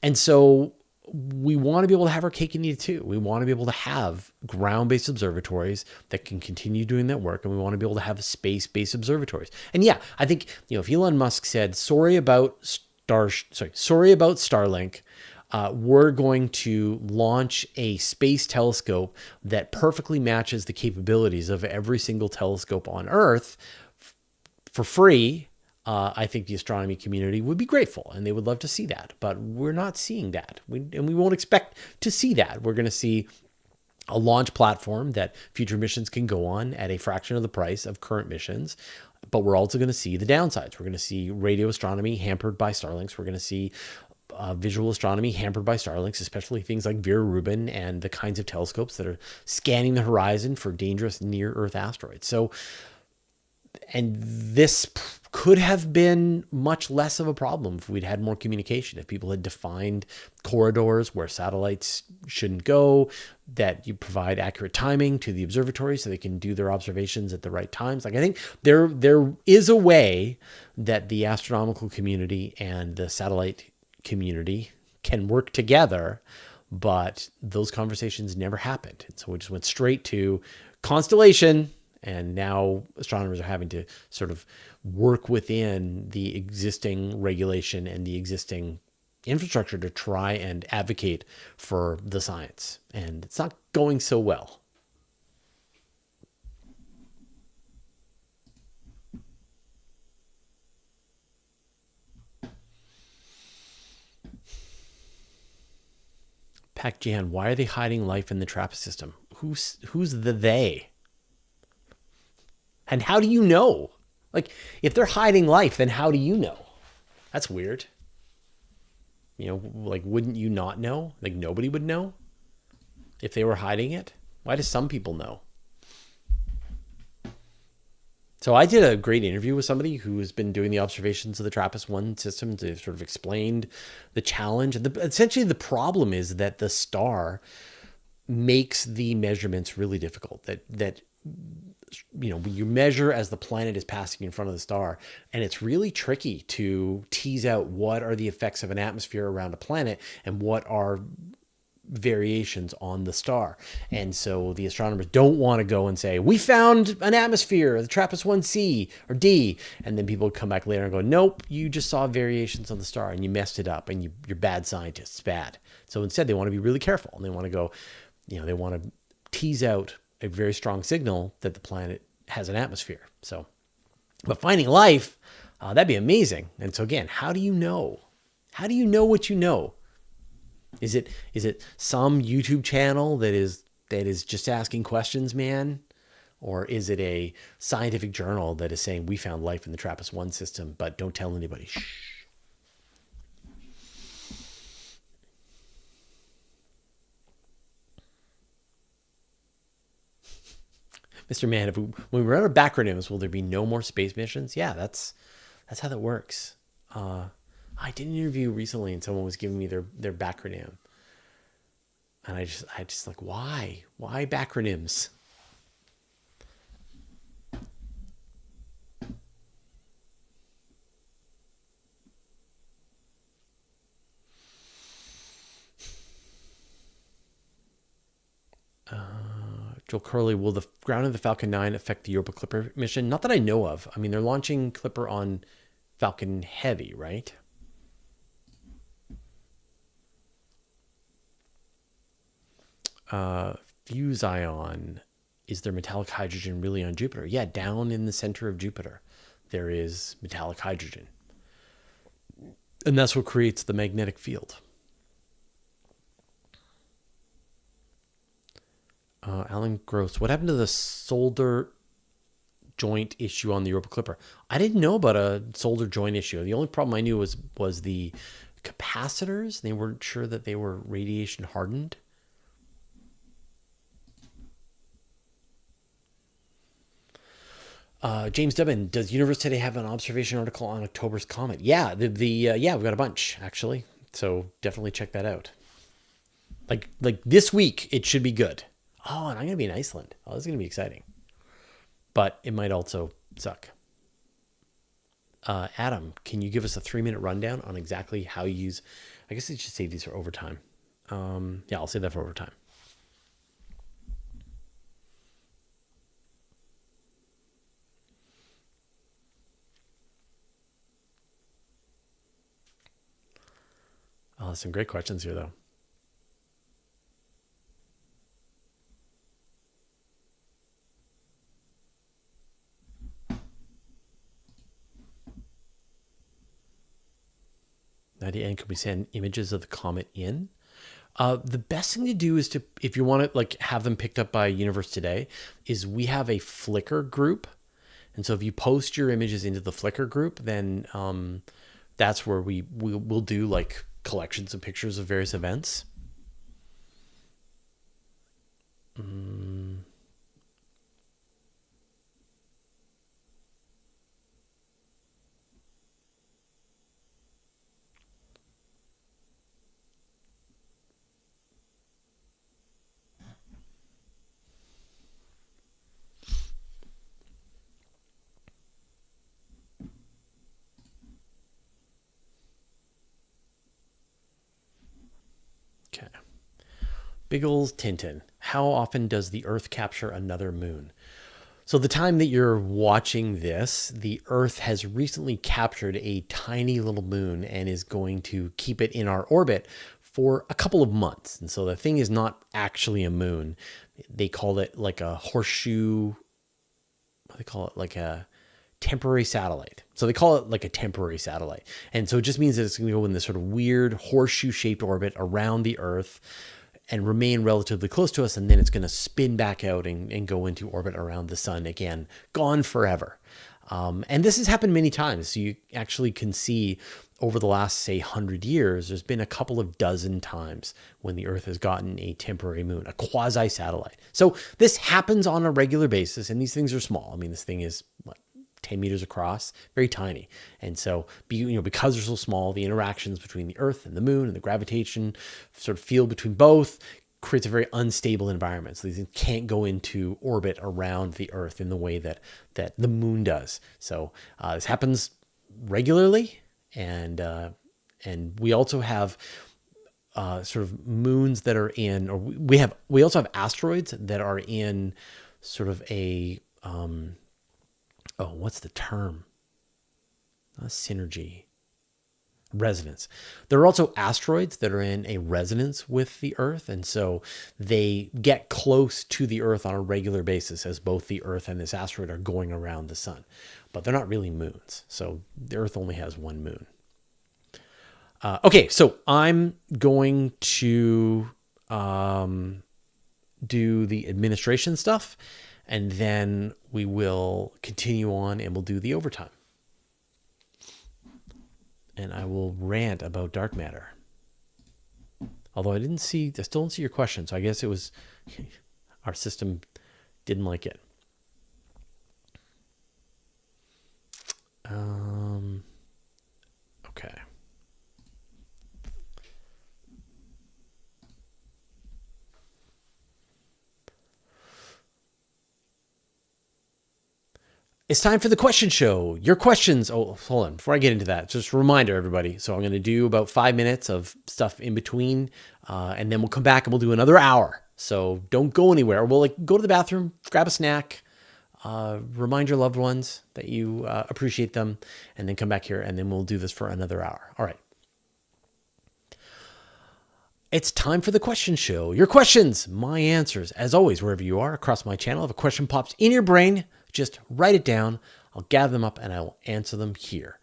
And so we want to be able to have our cake and eat it too. We want to be able to have ground-based observatories that can continue doing that work, and we want to be able to have space-based observatories. And yeah, I think, if Elon Musk said, sorry about Starlink, we're going to launch a space telescope that perfectly matches the capabilities of every single telescope on Earth for free. I think the astronomy community would be grateful and they would love to see that, but we're not seeing that. And we won't expect to see that. We're going to see a launch platform that future missions can go on at a fraction of the price of current missions. But we're also going to see the downsides. We're going to see radio astronomy hampered by Starlinks. We're going to see visual astronomy hampered by Starlinks, especially things like Vera Rubin and the kinds of telescopes that are scanning the horizon for dangerous near-Earth asteroids. So, and this could have been much less of a problem if we'd had more communication, if people had defined corridors where satellites shouldn't go, that you provide accurate timing to the observatory so they can do their observations at the right times. Like, I think there is a way that the astronomical community and the satellite community can work together, But those conversations never happened. And so we just went straight to constellation. And now astronomers are having to sort of work within the existing regulation and the existing infrastructure to try and advocate for the science. And it's not going so well. Pac Jan, why are they hiding life in the TRAPPIST system? Who's the they? And how do you know? Like, if they're hiding life, then how do you know? That's weird. You know, like, wouldn't you not know? Like, nobody would know if they were hiding it? Why do some people know? So I did a great interview with somebody who has been doing the observations of the TRAPPIST-1 system to sort of explained the challenge. And essentially the problem is that the star makes the measurements really difficult. That you know, you measure as the planet is passing in front of the star, and it's really tricky to tease out what are the effects of an atmosphere around a planet and what are variations on the star. And so the astronomers don't want to go and say, we found an atmosphere, the TRAPPIST-1c or D, and then people come back later and go, nope, you just saw variations on the star and you messed it up and you're bad scientists, bad. So instead they want to be really careful, and they want to go, you know, they want to tease out a very strong signal that the planet has an atmosphere. So, but finding life, that'd be amazing. And so again, how do you know? How do you know what you know? Is it some YouTube channel that is just asking questions, man? Or is it a scientific journal that is saying we found life in the TRAPPIST-1 system, but don't tell anybody? Shh. Mr. Man, when we run out of acronyms, will there be no more space missions? Yeah, that's how that works. I did an interview recently, and someone was giving me their backronym, and I just like, why backronyms? Joel Curley, will the ground of the Falcon 9 affect the Europa Clipper mission? Not that I know of. I mean, they're launching Clipper on Falcon Heavy, right? Fuse ion. Is there metallic hydrogen really on Jupiter? Yeah, down in the center of Jupiter, there is metallic hydrogen. And that's what creates the magnetic field. Alan Gross, what happened to the solder joint issue on the Europa Clipper? I didn't know about a solder joint issue. The only problem I knew was the capacitors. They weren't sure that they were radiation hardened. James Dubin, does Universe Today have an observation article on October's comet? Yeah, yeah, we've got a bunch actually. So definitely check that out. Like this week, it should be good. Oh, and I'm gonna be in Iceland. Oh, this is gonna be exciting. But it might also suck. Adam, can you give us a 3-minute rundown on exactly how you use? I guess I should save these for overtime. Yeah, I'll save that for overtime. Oh, some great questions here, though. Nadia, and can we send images of the comet in? The best thing to do is to, if you want to like have them picked up by Universe Today, is we have a Flickr group. And so if you post your images into the Flickr group, then that's where we'll do like collections of pictures of various events. Biggles Tintin. How often does the Earth capture another moon? So the time that you're watching this, the Earth has recently captured a tiny little moon and is going to keep it in our orbit for a couple of months. And so the thing is not actually a moon. They call it like a horseshoe. What do they call it? Like a temporary satellite. So they call it like a temporary satellite. And so it just means that it's going to go in this sort of weird horseshoe-shaped orbit around the Earth and remain relatively close to us, and then it's going to spin back out and go into orbit around the sun again, gone forever. And this has happened many times. So you actually can see over the last, say, 100 years, there's been a couple of dozen times when the Earth has gotten a temporary moon, a quasi-satellite. So this happens on a regular basis, and these things are small. I mean, this thing is, what, 10 meters across, very tiny. And so, because they're so small, the interactions between the Earth and the moon and the gravitation sort of field between both creates a very unstable environment. So these things can't go into orbit around the Earth in the way that the moon does. So this happens regularly. And we also have sort of moons that are in, or we also have asteroids that are in sort of a, what's the term? Not synergy. Resonance. There are also asteroids that are in a resonance with the Earth, and so they get close to the Earth on a regular basis as both the Earth and this asteroid are going around the sun. But they're not really moons, so the Earth only has one moon. Okay, so I'm going to do the administration stuff, and then we will continue on and we'll do the overtime. And I will rant about dark matter. Although I still don't see your question, so I guess it was our system didn't like it. Okay. It's time for the question show. Your questions. Oh, hold on. Before I get into that, just a reminder, everybody. So I'm going to do about 5 minutes of stuff in between, and then we'll come back and we'll do another hour. So don't go anywhere. We'll go to the bathroom, grab a snack, remind your loved ones that you appreciate them, and then come back here, and then we'll do this for another hour. All right. It's time for the question show. Your questions, my answers. As always, wherever you are across my channel, if a question pops in your brain, just write it down. I'll gather them up and I will answer them here.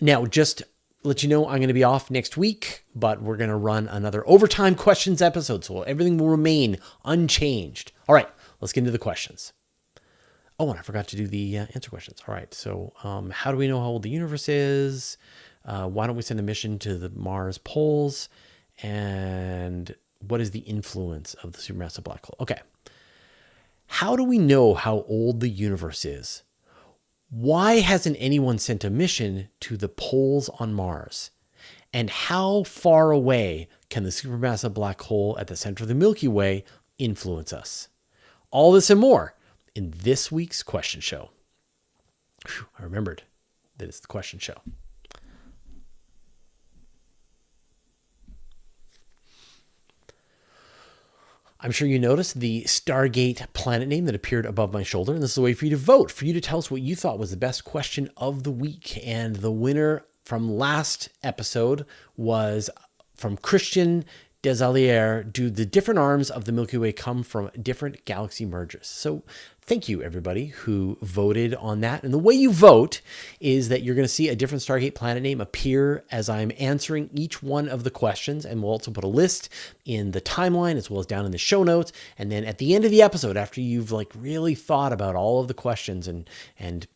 Now, just let you know, I'm going to be off next week, but we're going to run another overtime questions episode, so everything will remain unchanged. All right, let's get into the questions. Oh, and I forgot to do the answer questions. All right, so how do we know how old the universe is? Why don't we send a mission to the Mars poles? And what is the influence of the supermassive black hole? Okay. How do we know how old the universe is? Why hasn't anyone sent a mission to the poles on Mars? And how far away can the supermassive black hole at the center of the Milky Way influence us? All this and more in this week's question show. Whew, I remembered that it's the question show. I'm sure you noticed the Stargate planet name that appeared above my shoulder, and this is a way for you to vote, for you to tell us what you thought was the best question of the week. And the winner from last episode was from Christian Desalier. Do the different arms of the Milky Way come from different galaxy mergers? So thank you, everybody who voted on that. And the way you vote is that you're going to see a different Stargate planet name appear as I'm answering each one of the questions. And we'll also put a list in the timeline as well as down in the show notes. And then at the end of the episode, after you've really thought about all of the questions and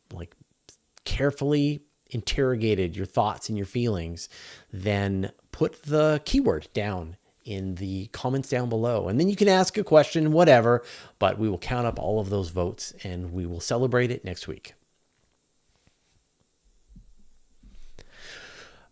carefully interrogated your thoughts and your feelings, then put the keyword down in the comments down below. And then you can ask a question, whatever, but we will count up all of those votes and we will celebrate it next week.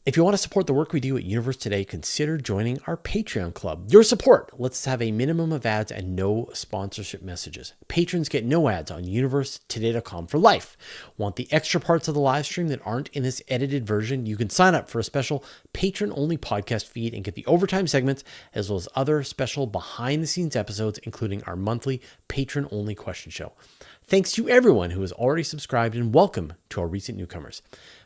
If you want to support the work we do at Universe Today, consider joining our Patreon club. Your support lets us have a minimum of ads and no sponsorship messages. Patrons get no ads on universetoday.com for life. Want the extra parts of the live stream that aren't in this edited version? You can sign up for a special patron-only podcast feed and get the overtime segments as well as other special behind-the-scenes episodes, including our monthly patron-only question show. Thanks to everyone who has already subscribed, and welcome to our recent newcomers.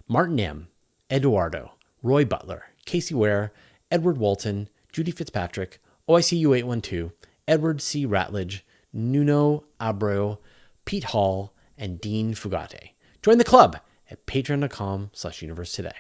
Martin M., Eduardo, Roy Butler, Casey Ware, Edward Walton, Judy Fitzpatrick, OICU 812, Edward C. Ratledge, Nuno Abreu, Pete Hall, and Dean Fugate. Join the club at patreon.com/universetoday.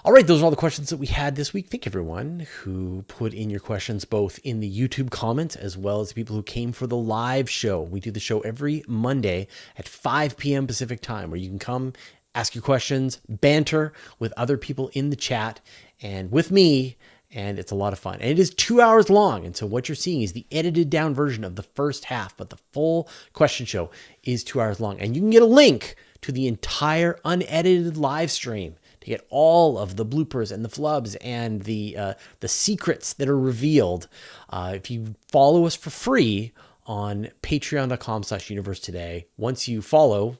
All right, those are all the questions that we had this week. Thank everyone who put in your questions, both in the YouTube comments as well as the people who came for the live show. We do the show every Monday at 5 p.m. Pacific time, where you can come, ask your questions, banter with other people in the chat and with me, and it's a lot of fun. And it is 2 hours long, and so what you're seeing is the edited down version of the first half, but the full question show is 2 hours long. And you can get a link to the entire unedited live stream to get all of the bloopers and the flubs and the secrets that are revealed. If you follow us for free on patreon.com/universetoday, once you follow,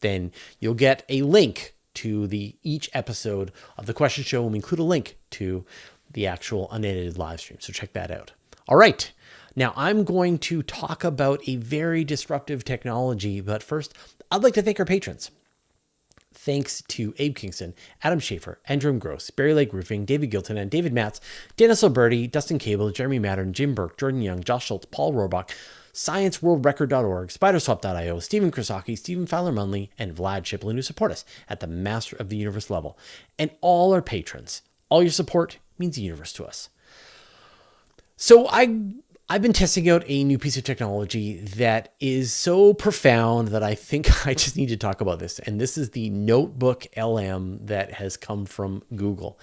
then you'll get a link to each episode of the question show, and we include a link to the actual unedited live stream. So check that out. All right. Now I'm going to talk about a very disruptive technology, but first I'd like to thank our patrons. Thanks to Abe Kingston, Adam Schaefer, Andrew Gross, Barry Lake Roofing, David Gilton, and David Matz, Dennis Alberti, Dustin Cable, Jeremy Mattern, Jim Burke, Jordan Young, Josh Schultz, Paul Rohrbach, ScienceWorldRecord.org, Spiderswap.io, Stephen Krasaki, Stephen Fowler Munley, and Vlad Shiplin, who support us at the Master of the Universe level. And all our patrons. All your support means the universe to us. So I've been testing out a new piece of technology that is so profound that I think I just need to talk about this. And this is the Notebook LM that has come from Google.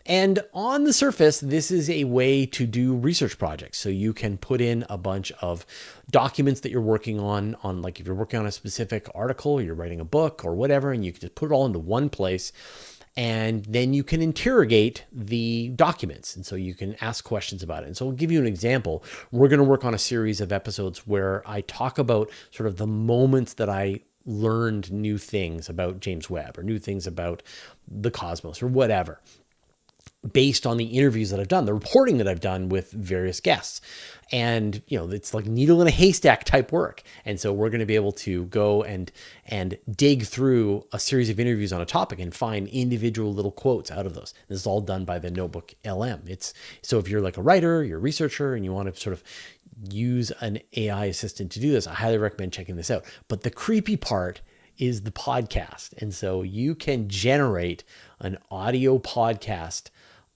And on the surface, this is a way to do research projects. So you can put in a bunch of documents that you're working on like if you're working on a specific article, you're writing a book or whatever, and you can just put it all into one place. And then you can interrogate the documents. And so you can ask questions about it. And so I'll give you an example. We're going to work on a series of episodes where I talk about sort of the moments that I learned new things about James Webb or new things about the cosmos or whatever, based on the interviews that I've done, the reporting that I've done with various guests. And, it's like needle in a haystack type work. And so we're going to be able to go and dig through a series of interviews on a topic and find individual little quotes out of those. This is all done by the Notebook LM. So if you're like a writer, you're a researcher, and you want to sort of use an AI assistant to do this, I highly recommend checking this out. But the creepy part is the podcast. And so you can generate an audio podcast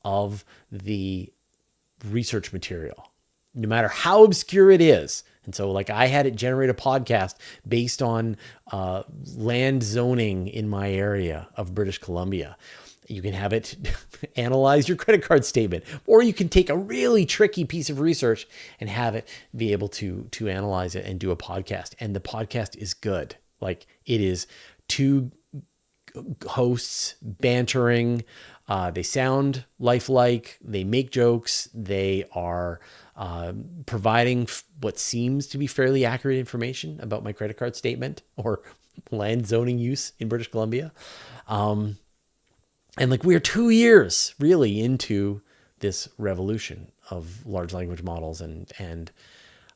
of the research material, no matter how obscure it is. And so like I had it generate a podcast based on land zoning in my area of British Columbia. You can have it analyze your credit card statement, or you can take a really tricky piece of research and have it be able to analyze it and do a podcast. And the podcast is good. Like it is two hosts bantering. They sound lifelike. They make jokes. They are providing what seems to be fairly accurate information about my credit card statement or land zoning use in British Columbia. And like we're 2 years really into this revolution of large language models and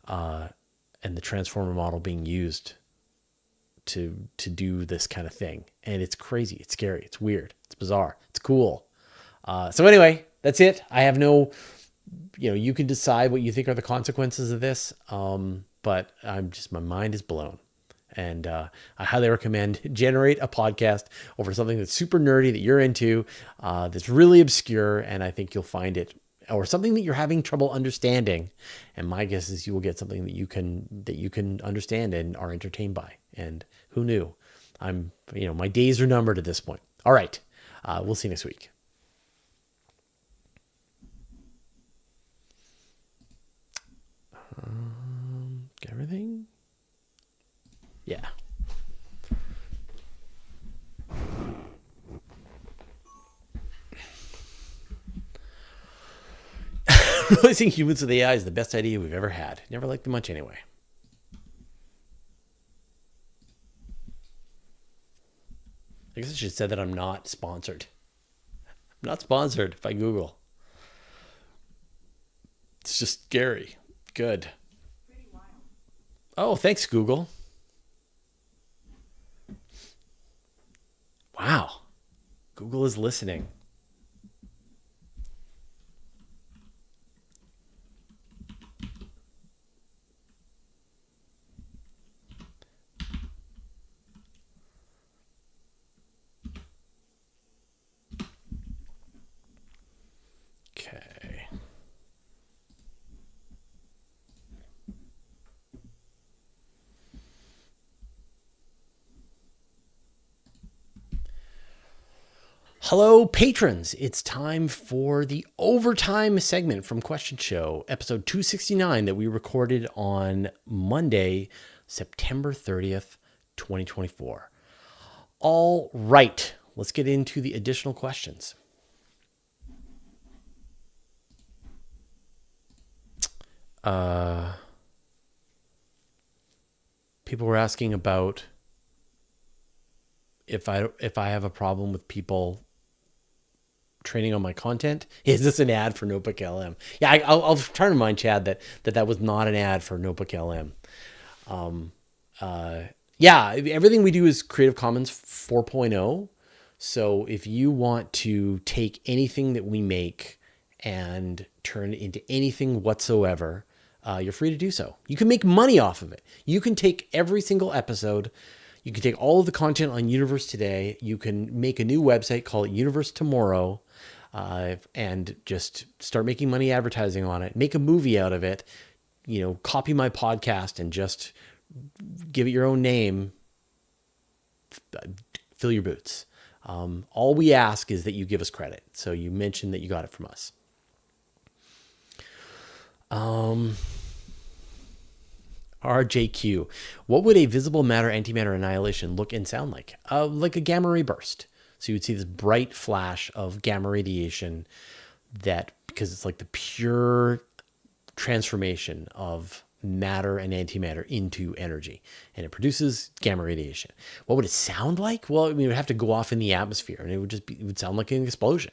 the transformer model being used to do this kind of thing. And it's crazy. It's scary. It's weird. It's bizarre. It's cool. So anyway, that's it. I have no, you can decide what you think are the consequences of this. But my mind is blown. And I highly recommend generate a podcast over something that's super nerdy that you're into, that's really obscure, and I think you'll find it, or something that you're having trouble understanding. And my guess is you will get something that you can understand and are entertained by. And who knew? My days are numbered at this point. All right, we'll see you next week. Got everything? Yeah. Replacing humans with AI is the best idea we've ever had. Never liked them much anyway. I guess I should have said that I'm not sponsored. I'm not sponsored by Google. It's just scary. Good. Oh, thanks, Google. Wow. Google is listening. Okay. Hello, patrons. It's time for the overtime segment from Question Show, episode 269, that we recorded on Monday, September 30th, 2024. All right, let's get into the additional questions. People were asking about if I have a problem with people training on my content. Is this an ad for Notebook LM? Yeah, I'll try to remind Chad that was not an ad for Notebook LM. Yeah, everything we do is Creative Commons 4.0. So if you want to take anything that we make and turn it into anything whatsoever, you're free to do so. You can make money off of it. You can take every single episode. You can take all of the content on Universe Today. You can make a new website, call it Universe Tomorrow, and just start making money advertising on it. Make a movie out of it. Copy my podcast and just give it your own name. Fill your boots. All we ask is that you give us credit. So you mentioned that you got it from us. RJQ. What would a visible matter antimatter annihilation look and sound like? Like a gamma ray burst. So you would see this bright flash of gamma radiation because it's like the pure transformation of matter and antimatter into energy, and it produces gamma radiation. What would it sound like? Well, it would have to go off in the atmosphere, and it would sound like an explosion.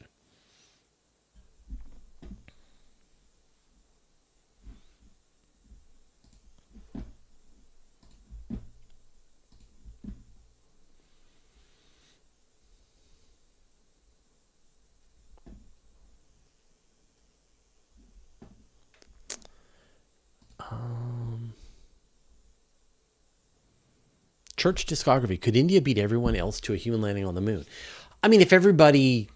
Church discography. Could India beat everyone else to a human landing on the moon? I mean, if everybody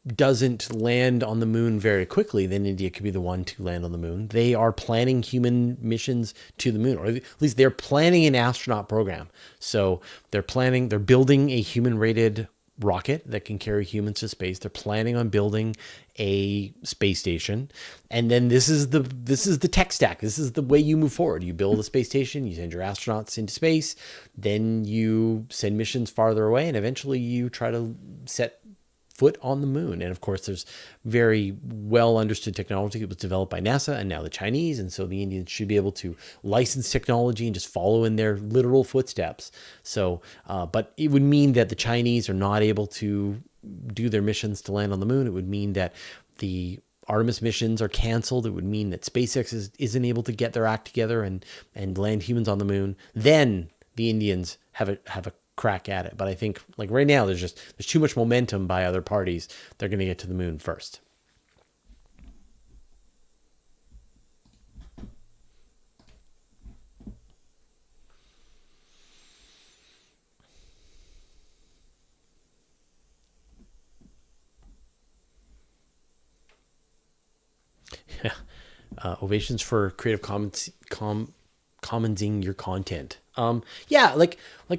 doesn't land on the moon very quickly, then India could be the one to land on the moon. They are planning human missions to the moon, or at least they're planning an astronaut program. So they're building a human-rated rocket that can carry humans to space. They're planning on building a space station, and then this is the tech stack. This is the way you move forward. You build a space station, you send your astronauts into space, then you send missions farther away, and eventually you try to set foot on the moon. And of course, there's very well understood technology that was developed by NASA and now the Chinese, and so the Indians should be able to license technology and just follow in their literal footsteps. So, but it would mean that the Chinese are not able to do their missions to land on the moon. It would mean that the Artemis missions are canceled. It would mean that SpaceX isn't able to get their act together and land humans on the moon. Then the Indians have a crack at it. But I think like right now there's too much momentum by other parties. They're going to get to the moon first. Ovations for Creative Commons commonsing your content. Yeah, like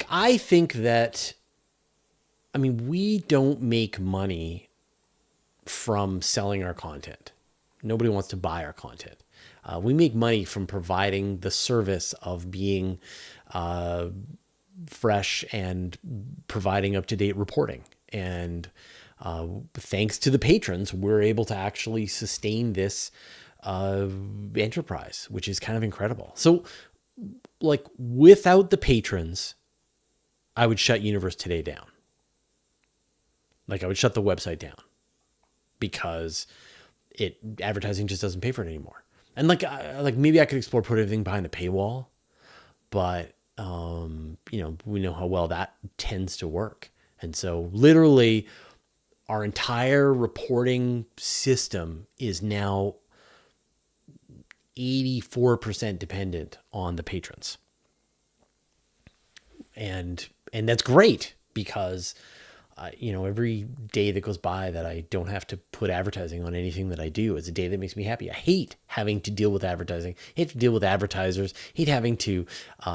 I think that, I mean, we don't make money from selling our content. Nobody wants to buy our content. We make money from providing the service of being fresh and providing up-to-date reporting. And thanks to the patrons, we're able to actually sustain this enterprise, which is kind of incredible. So, like, without the patrons, I would shut Universe Today down. Like, I would shut the website down because advertising just doesn't pay for it anymore. And like maybe I could explore putting everything behind a paywall, but we know how well that tends to work. And so literally our entire reporting system is now 84% dependent on the patrons. And that's great because every day that goes by that I don't have to put advertising on anything that I do is a day that makes me happy. I hate having to deal with advertising, hate to deal with advertisers, hate having to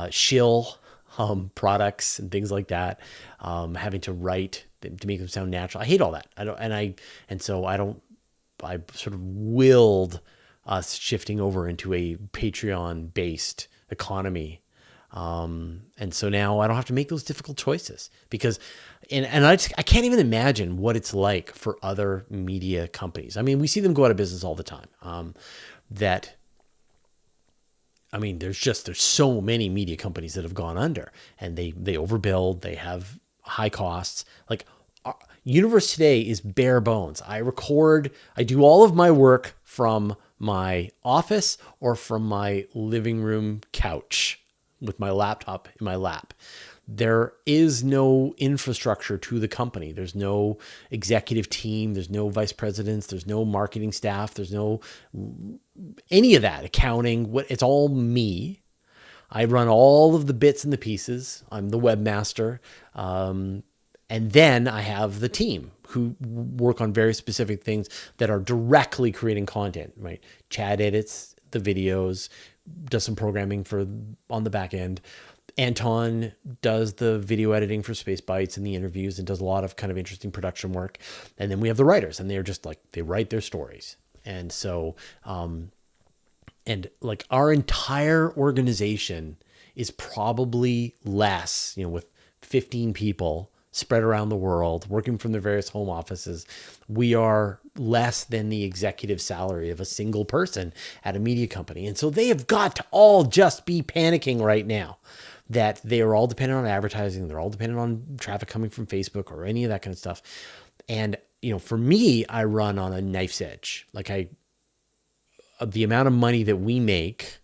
shill products and things like that, having to write to make them sound natural. I hate all that. I sort of willed us shifting over into a Patreon based economy. And so now I don't have to make those difficult choices because, I can't even imagine what it's like for other media companies. I mean, we see them go out of business all the time. There's so many media companies that have gone under, and they overbuild, they have high costs. Like Universe Today is bare bones. I do all of my work from my office or from my living room couch with my laptop in my lap. There is no infrastructure to the company. There's no executive team. There's no vice presidents. There's no marketing staff. There's no any of that, accounting. It's all me. I run all of the bits and the pieces. I'm the webmaster. And then I have the team who work on very specific things that are directly creating content, right? Chad edits the videos, does some programming on the back end. Anton does the video editing for Space Bites and the interviews and does a lot of kind of interesting production work. And then we have the writers, and they're just like, they write their stories. And so, our entire organization is probably less, with 15 people spread around the world, working from their various home offices. We are less than the executive salary of a single person at a media company. And so they have got to all just be panicking right now that they are all dependent on advertising. They're all dependent on traffic coming from Facebook or any of that kind of stuff. And, for me, I run on a knife's edge. The amount of money that we make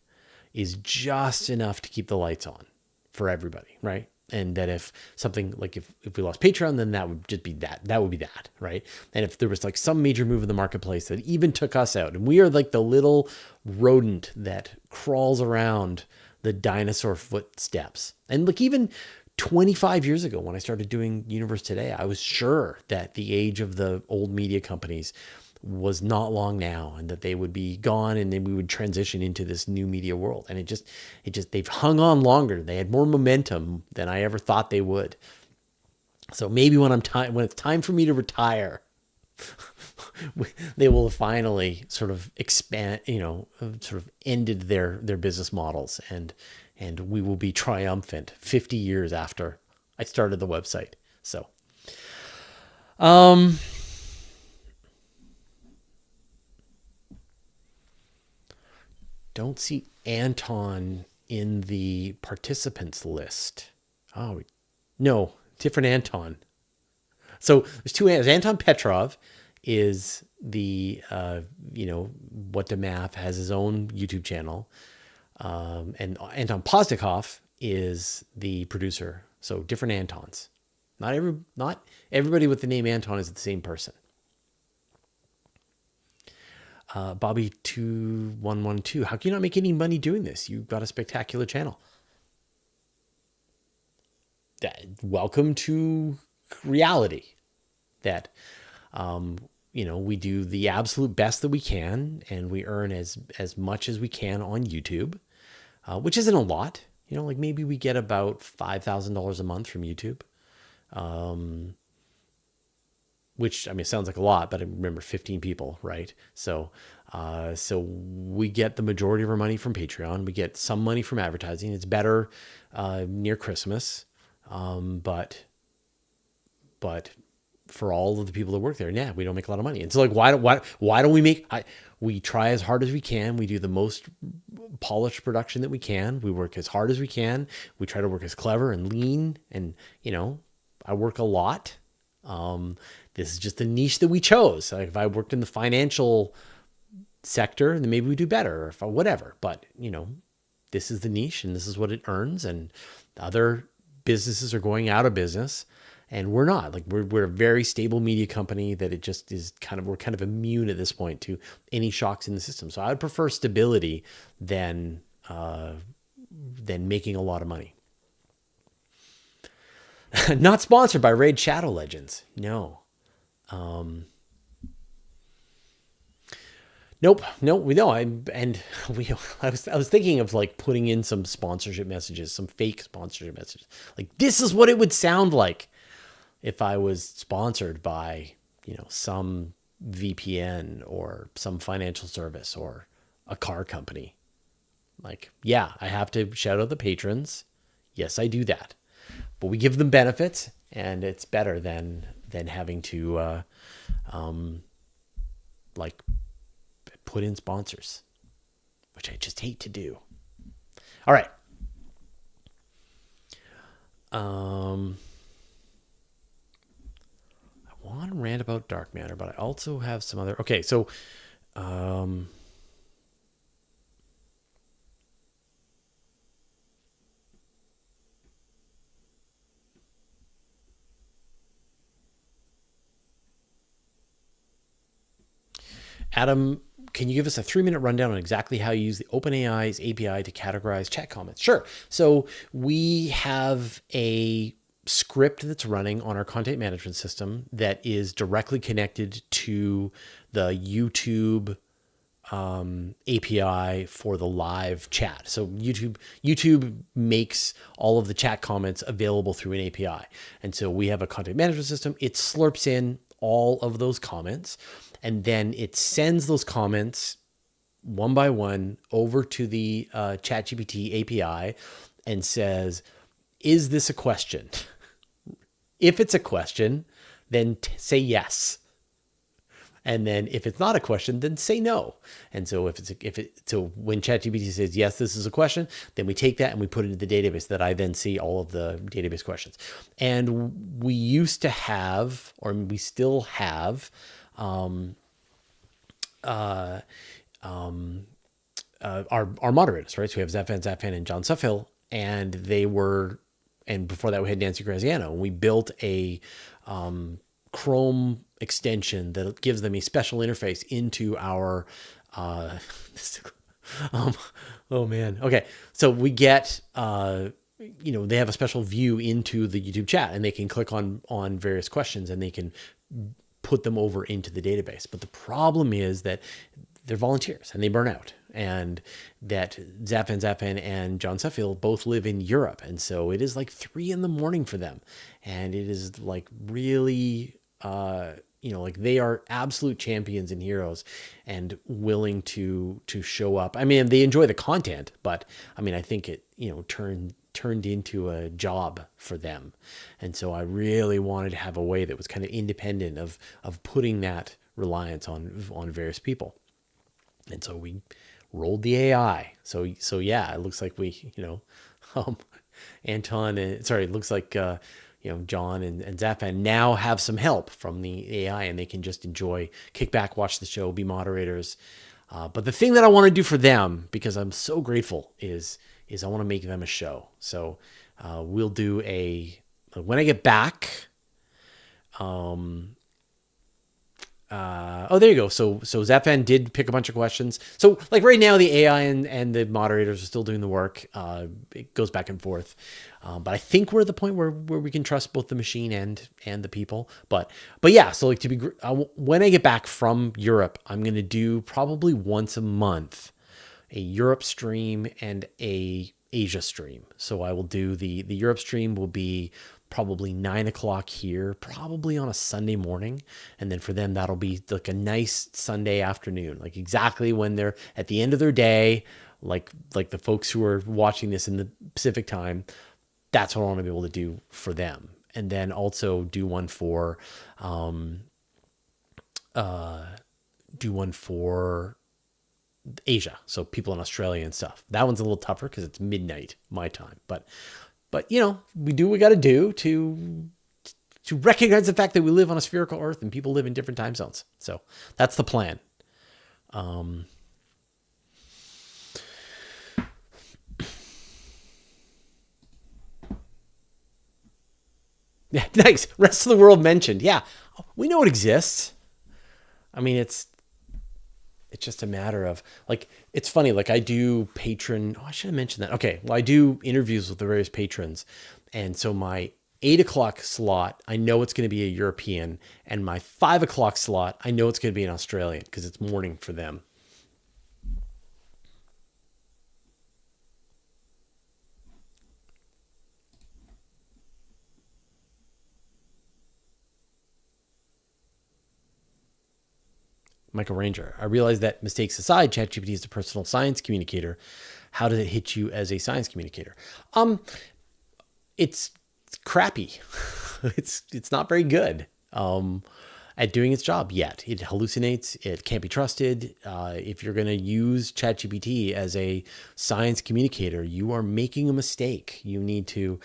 is just enough to keep the lights on for everybody, right? And that if something if we lost Patreon, then that would just be that would be that, right? And if there was some major move in the marketplace that even took us out, and we are like the little rodent that crawls around the dinosaur footsteps. And even 25 years ago when I started doing Universe Today, I was sure that the age of the old media companies was not long now, and that they would be gone, and then we would transition into this new media world. And they've hung on longer. They had more momentum than I ever thought they would. So maybe when it's time for me to retire, they will finally sort of expand, sort of ended their business models, and we will be triumphant 50 years after I started the website. So, don't see Anton in the participants list. Oh, no, different Anton. So there's two Antons. Anton Petrov is the, What to Math, has his own YouTube channel. And Anton Postikov is the producer. So different Antons. Not everybody with the name Anton is the same person. Bobby2112, how can you not make any money doing this? You've got a spectacular channel. Welcome to reality. That, we do the absolute best that we can, and we earn as much as we can on YouTube, which isn't a lot. Maybe we get about $5,000 a month from YouTube. which, I mean, it sounds like a lot, but I remember 15 people, right? So we get the majority of our money from Patreon. We get some money from advertising. It's better near Christmas, but for all of the people that work there, yeah, we don't make a lot of money. And so, like, why don't we make? We try as hard as we can. We do the most polished production that we can. We work as hard as we can. We try to work as clever and lean. And I work a lot. This is just the niche that we chose. Like, if I worked in the financial sector, then maybe we do better, or if whatever. But this is the niche, and this is what it earns. And other businesses are going out of business, and we're not. Like, we're a very stable media company that it just is we're kind of immune at this point to any shocks in the system. So I would prefer stability than making a lot of money. Not sponsored by Raid Shadow Legends. No. Nope. No, we know. I was thinking of like putting in some sponsorship messages, some fake sponsorship messages. Like, this is what it would sound like if I was sponsored by, some VPN or some financial service or a car company. Like, yeah, I have to shout out the patrons. Yes, I do that. But we give them benefits, and it's better than having to put in sponsors, which I just hate to do. All right. I want to rant about dark matter, but I also have some other. Okay, so Adam, can you give us a 3-minute rundown on exactly how you use the OpenAI's API to categorize chat comments? Sure. So we have a script that's running on our content management system that is directly connected to the YouTube API for the live chat. So YouTube makes all of the chat comments available through an API. And so we have a content management system. It slurps in all of those comments, and then it sends those comments one by one over to the ChatGPT API and says, is this a question? If it's a question, then say yes. And then if it's not a question, then say no. And so so when ChatGPT says, yes, this is a question, then we take that and we put it into the database that I then see all of the database questions. And we used to have, or we still have, our moderators, right? So we have Zaphan, and John Suffield, and before that we had Nancy Graziano. And we built a Chrome extension that gives them a special interface into our oh man. Okay. So we get they have a special view into the YouTube chat, and they can click on various questions, and they can put them over into the database. But the problem is that they're volunteers and they burn out, and that Zaphan and John Suffield both live in Europe. And so it is like 3 a.m. for them. And it is like really, like they are absolute champions and heroes and willing to show up. I mean, they enjoy the content, but I mean, I think it, turned into a job for them. And so I really wanted to have a way that was kind of independent of putting that reliance on various people. And so we rolled the AI. So yeah, it looks like we, it looks like, John and Zaphan now have some help from the AI, and they can just kick back, watch the show, be moderators. But the thing that I want to do for them, because I'm so grateful, is I want to make them a show. So we'll do when I get back. There you go. So Zaphan did pick a bunch of questions. So like right now, the AI and the moderators are still doing the work. It goes back and forth. But I think we're at the point where we can trust both the machine and the people. But yeah, so like when I get back from Europe, I'm going to do probably once a month a Europe stream and a Asia stream. So I will do the Europe stream will be probably 9 o'clock here, probably on a Sunday morning. And then for them, that'll be like a nice Sunday afternoon, like exactly when they're at the end of their day, like the folks who are watching this in the Pacific time. That's what I want to be able to do for them. And then also do one for Asia, so people in Australia and stuff. That one's a little tougher because it's midnight my time. But we do what we got to do to recognize the fact that we live on a spherical Earth and people live in different time zones. So that's the plan. Yeah, nice. Rest of the world mentioned. Yeah, we know it exists. I mean, it's just a matter of like, it's funny. Like I do patron. Oh, I should have mentioned that. Okay. Well, I do interviews with the various patrons. And so my 8 o'clock slot, I know it's going to be a European, and my 5 o'clock slot, I know it's going to be an Australian because it's morning for them. Michael Ranger, I realize that mistakes aside, ChatGPT is a personal science communicator. How did it hit you as a science communicator? It's crappy. It's not very good at doing its job yet. It hallucinates. It can't be trusted. If you're going to use ChatGPT as a science communicator, you are making a mistake. You need to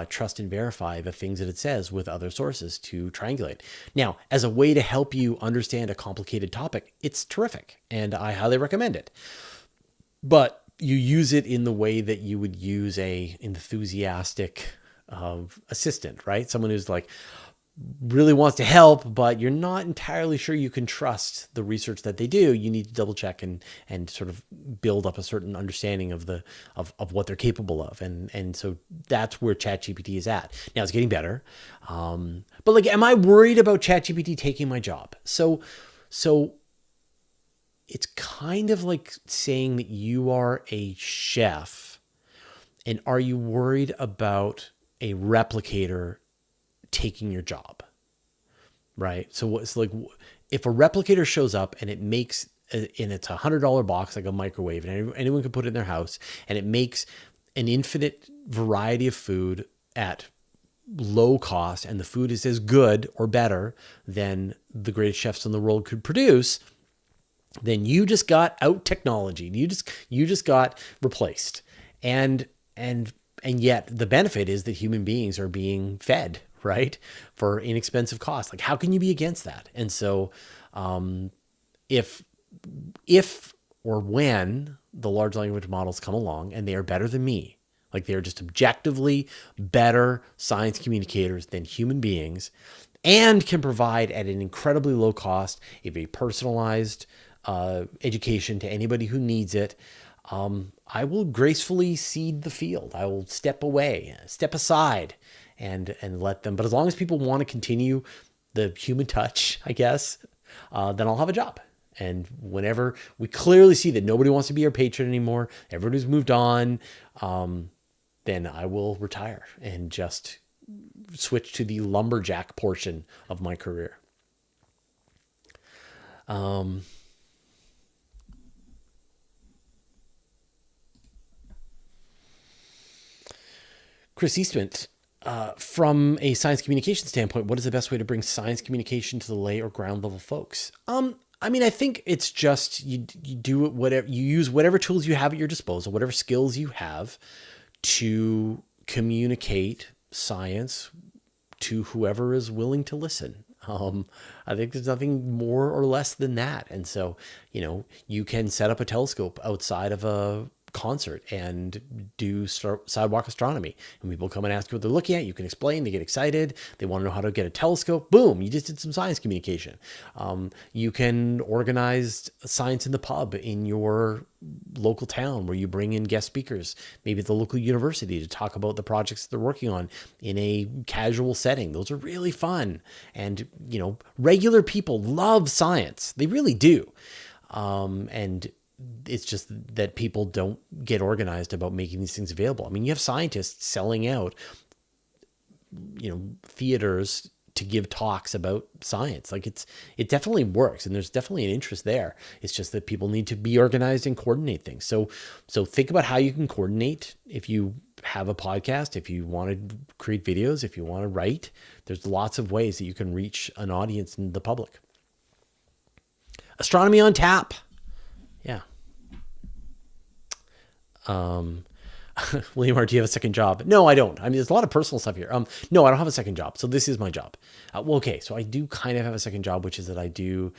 trust and verify the things that it says with other sources to triangulate. Now, as a way to help you understand a complicated topic, it's terrific, and I highly recommend it. But you use it in the way that you would use a enthusiastic assistant, right? Someone who's like really wants to help, but you're not entirely sure you can trust the research that they do. You need to double check and sort of build up a certain understanding of what they're capable of. And so that's where ChatGPT is at. Now it's getting better. But like, am I worried about ChatGPT taking my job? So it's kind of like saying that you are a chef, and are you worried about a replicator taking your job, right? So what's like, if a replicator shows up and it makes, and it's $100 box, like a microwave, and anyone can put it in their house, and it makes an infinite variety of food at low cost, and the food is as good or better than the greatest chefs in the world could produce, then you just got out technology. You just got replaced. And yet the benefit is that human beings are being fed, right, for inexpensive cost. Like, how can you be against that? And so if or when the large language models come along and they are better than me, like they're just objectively better science communicators than human beings, and can provide at an incredibly low cost a very personalized education to anybody who needs it, I will gracefully cede the field. I will step away, step aside, and let them. But as long as people want to continue the human touch, I guess, then I'll have a job. And whenever we clearly see that nobody wants to be our patron anymore, everybody's moved on, then I will retire and just switch to the lumberjack portion of my career. Chris Eastman, from a science communication standpoint, what is the best way to bring science communication to the lay or ground level folks? I mean, I think it's just you do it, whatever you use, whatever tools you have at your disposal, whatever skills you have to communicate science to whoever is willing to listen. I think there's nothing more or less than that. And so, you can set up a telescope outside of a concert and do sidewalk astronomy, and people come and ask you what they're looking at. You can explain. They get excited. They want to know how to get a telescope. Boom, you just did some science communication. You can organize science in the pub in your local town, where you bring in guest speakers, maybe at the local university, to talk about the projects that they're working on in a casual setting. Those are really fun. And regular people love science. They really do. And it's just that people don't get organized about making these things available. I mean, you have scientists selling out theaters to give talks about science. Like it definitely works, and there's definitely an interest there. It's just that people need to be organized and coordinate things. So think about how you can coordinate. If you have a podcast, if you want to create videos, if you want to write, there's lots of ways that you can reach an audience and the public. Astronomy on tap. Yeah. William R., do you have a second job? No, I don't. I mean, there's a lot of personal stuff here. No, I don't have a second job. So this is my job. Okay. So I do kind of have a second job, which is that I do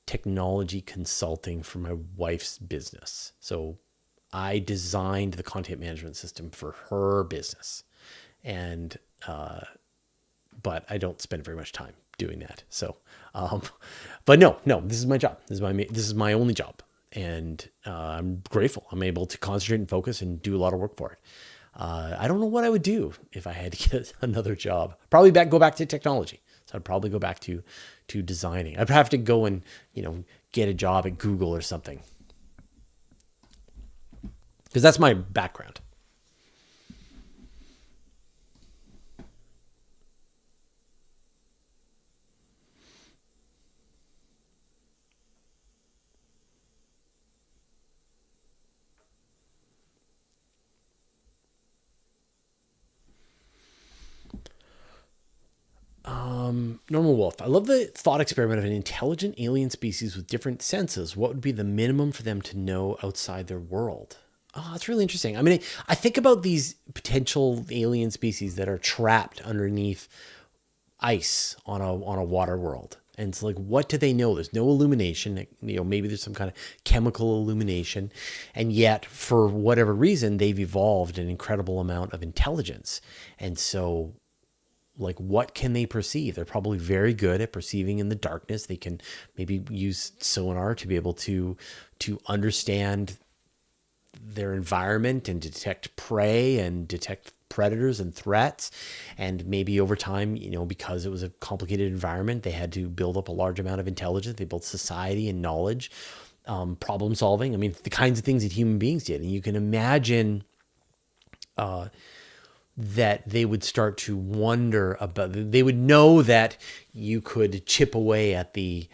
technology consulting for my wife's business. So I designed the content management system for her business, and but I don't spend very much time doing that. So, but no, this is my job. This is my only job. And I'm grateful. I'm able to concentrate and focus and do a lot of work for it. I don't know what I would do if I had to get another job. Probably go back to technology. So I'd probably go back to designing. I'd have to go and get a job at Google or something, because that's my background. Normal Wolf. I love the thought experiment of an intelligent alien species with different senses. What would be the minimum for them to know outside their world? Oh, that's really interesting. I mean, I think about these potential alien species that are trapped underneath ice on a water world. And it's like, what do they know? There's no illumination. Maybe there's some kind of chemical illumination. And yet, for whatever reason, they've evolved an incredible amount of intelligence. And so, like, what can they perceive? They're probably very good at perceiving in the darkness. They can maybe use sonar to be able to understand their environment and detect prey and detect predators and threats. And maybe over time, because it was a complicated environment, they had to build up a large amount of intelligence. They built society and knowledge, problem solving. I mean, the kinds of things that human beings did. And you can imagine that they would start to wonder about. They would know that you could chip away at the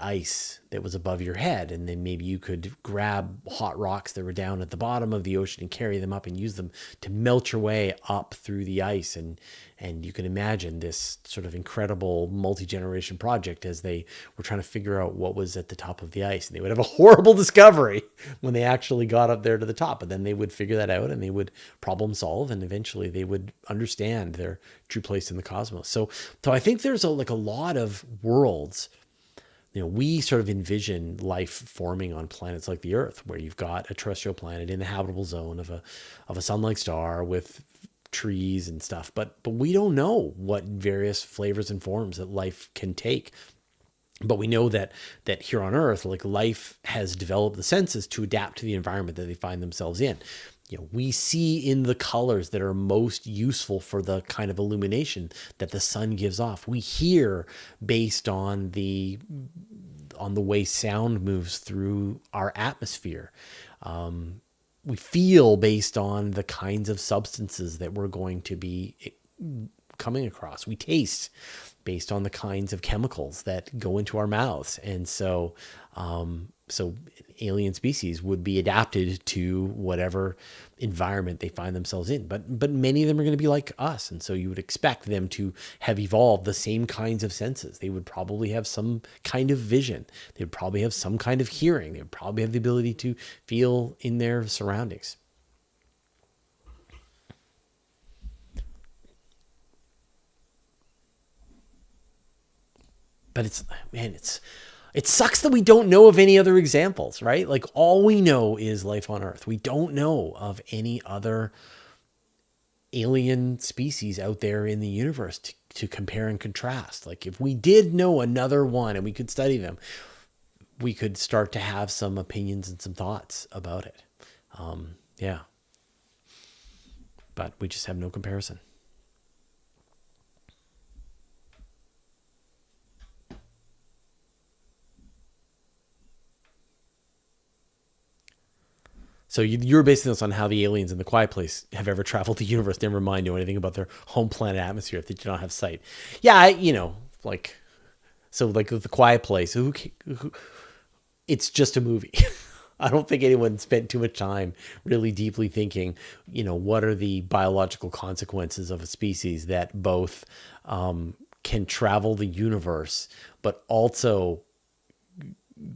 ice that was above your head, and then maybe you could grab hot rocks that were down at the bottom of the ocean and carry them up and use them to melt your way up through the ice. And you can imagine this sort of incredible multi-generation project as they were trying to figure out what was at the top of the ice. And they would have a horrible discovery when they actually got up there to the top, but then they would figure that out and they would problem solve, and eventually they would understand their true place in the cosmos. So I think there's a lot of worlds. We sort of envision life forming on planets like the Earth, where you've got a terrestrial planet in the habitable zone of a sun-like star with trees and stuff. But we don't know what various flavors and forms that life can take. But we know that here on Earth, like, life has developed the senses to adapt to the environment that they find themselves in. We see in the colors that are most useful for the kind of illumination that the sun gives off. We hear based on the way sound moves through our atmosphere. We feel based on the kinds of substances that we're going to be coming across. We taste based on the kinds of chemicals that go into our mouths. And so alien species would be adapted to whatever environment they find themselves in. But many of them are going to be like us. And so you would expect them to have evolved the same kinds of senses. They would probably have some kind of vision. They would probably have some kind of hearing. They would probably have the ability to feel in their surroundings. But it sucks that we don't know of any other examples, right? Like, all we know is life on Earth. We don't know of any other alien species out there in the universe to compare and contrast. Like, if we did know another one and we could study them, we could start to have some opinions and some thoughts about it. Yeah. But we just have no comparison. So you're basing this on how the aliens in the Quiet Place have ever traveled the universe. Never mind know anything about their home planet atmosphere if they do not have sight. Yeah, like so, like with the Quiet Place, it's just a movie. I don't think anyone spent too much time really deeply thinking, what are the biological consequences of a species that both can travel the universe, but also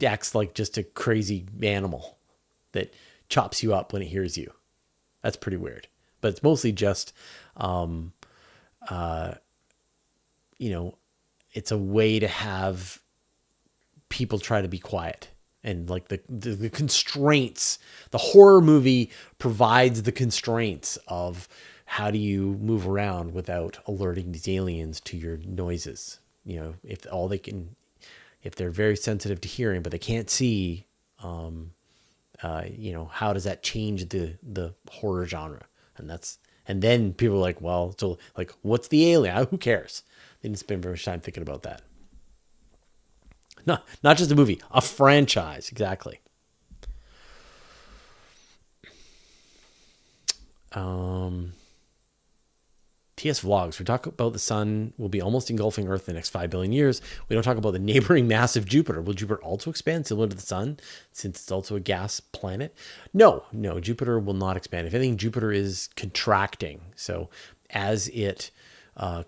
acts like just a crazy animal that chops you up when it hears you. That's pretty weird. But it's mostly just, it's a way to have people try to be quiet. And like the constraints, the horror movie provides the constraints of how do you move around without alerting these aliens to your noises. If they're very sensitive to hearing, but they can't see, how does that change the horror genre? And then people are like, well, so like, what's the alien? Who cares? They didn't spend very much time thinking about that. Not just a movie, a franchise. Exactly. TS Vlogs. We talk about the sun will be almost engulfing Earth in the next 5 billion years. We don't talk about the neighboring massive Jupiter. Will Jupiter also expand similar to the sun since it's also a gas planet? No, Jupiter will not expand. If anything, Jupiter is contracting. So as it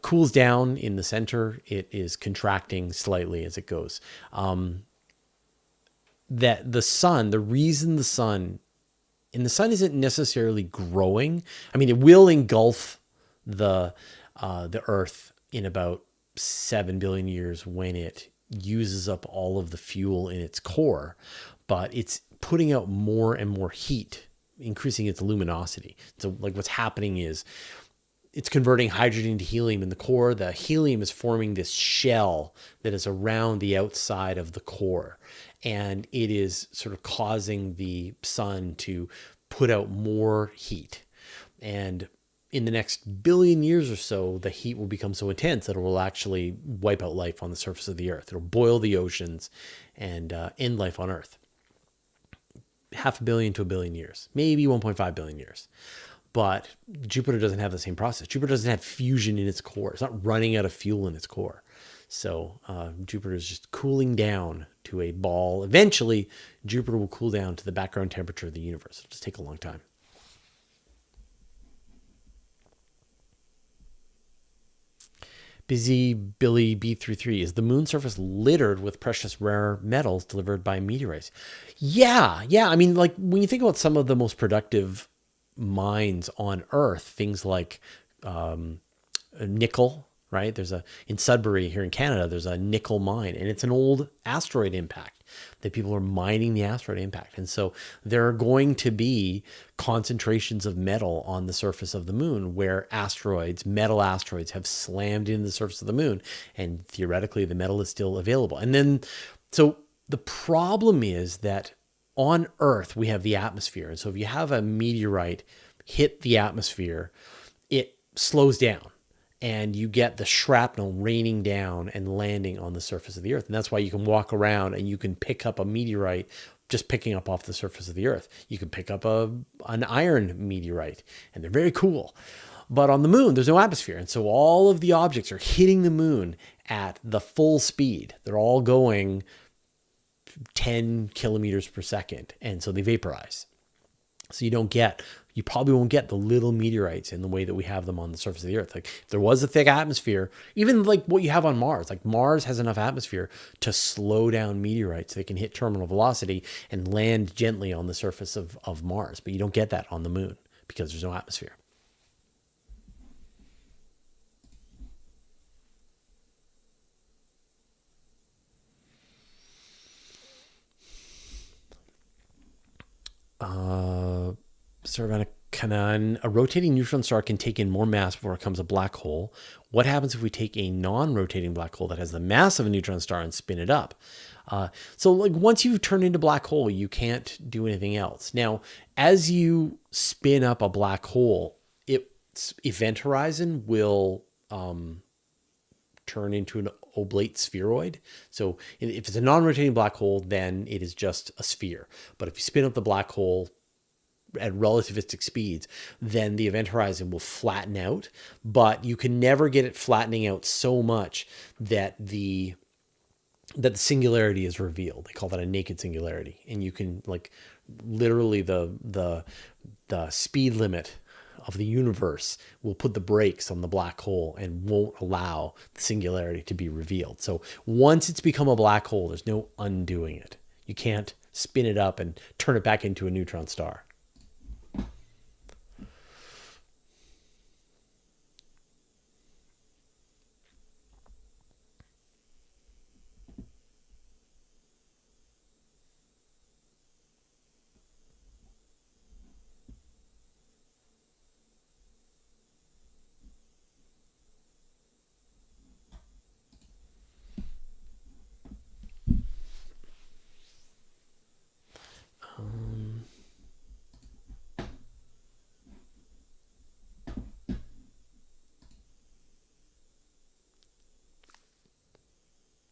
cools down in the center, it is contracting slightly as it goes. That the sun, the reason the sun isn't necessarily growing. I mean, it will engulf the Earth in about 7 billion years when it uses up all of the fuel in its core, but it's putting out more and more heat, increasing its luminosity. So like what's happening is it's converting hydrogen to helium in the core. The helium is forming this shell that is around the outside of the core. And it is sort of causing the sun to put out more heat. And in the next billion years or so, the heat will become so intense that it will actually wipe out life on the surface of the Earth. It'll boil the oceans and end life on Earth. 500 million to 1 billion years, maybe 1.5 billion years. But Jupiter doesn't have the same process. Jupiter doesn't have fusion in its core. It's not running out of fuel in its core. So Jupiter is just cooling down to a ball. Eventually, Jupiter will cool down to the background temperature of the universe. It'll just take a long time. Busy Billy B33, is the moon surface littered with precious rare metals delivered by meteorites? Yeah. I mean, like when you think about some of the most productive mines on Earth, things like nickel, right? In Sudbury here in Canada, there's a nickel mine, and it's an old asteroid impact that people are mining the asteroid impact. And so there are going to be concentrations of metal on the surface of the moon where metal asteroids have slammed into the surface of the moon, and theoretically the metal is still available. And then, so the problem is that on Earth, we have the atmosphere. And so if you have a meteorite hit the atmosphere, it slows down and you get the shrapnel raining down and landing on the surface of the Earth. And that's why you can walk around and you can pick up a meteorite just picking up off the surface of the Earth. You can pick up an iron meteorite, and they're very cool. But on the moon, there's no atmosphere. And so all of the objects are hitting the moon at the full speed. They're all going 10 kilometers per second. And so they vaporize. So you probably won't get the little meteorites in the way that we have them on the surface of the Earth. Like if there was a thick atmosphere, even like what you have on Mars, like Mars has enough atmosphere to slow down meteorites. They can hit terminal velocity and land gently on the surface of Mars. But you don't get that on the moon because there's no atmosphere. Sarvanacanan, a rotating neutron star can take in more mass before it becomes a black hole. What happens if we take a non-rotating black hole that has the mass of a neutron star and spin it up? So like once you turn into a black hole, you can't do anything else. Now, as you spin up a black hole, its event horizon will turn into an oblate spheroid. So if it's a non-rotating black hole, then it is just a sphere. But if you spin up the black hole, at relativistic speeds, then the event horizon will flatten out, but you can never get it flattening out so much that the singularity is revealed. They call that a naked singularity. And you can, like, literally the speed limit of the universe will put the brakes on the black hole and won't allow the singularity to be revealed. So once it's become a black hole, there's no undoing it. You can't spin it up and turn it back into a neutron star.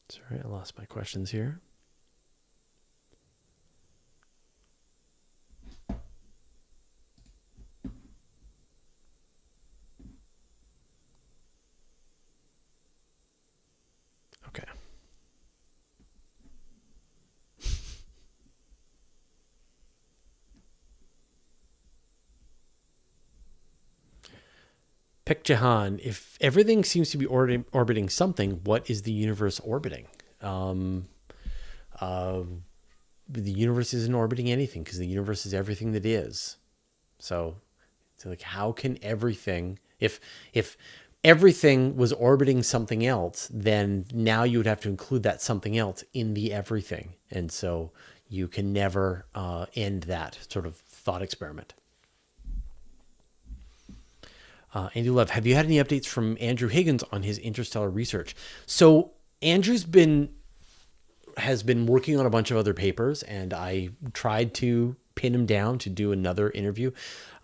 Sorry, I lost my questions here. Okay. Pek Jahan, if everything seems to be orbiting something, what is the universe orbiting? The universe isn't orbiting anything because the universe is everything that is. So like, how can everything, if everything was orbiting something else, then now you would have to include that something else in the everything. And so you can never end that sort of thought experiment. Andy Love, have you had any updates from Andrew Higgins on his interstellar research? So Andrew's has been working on a bunch of other papers, and I tried to pin him down to do another interview.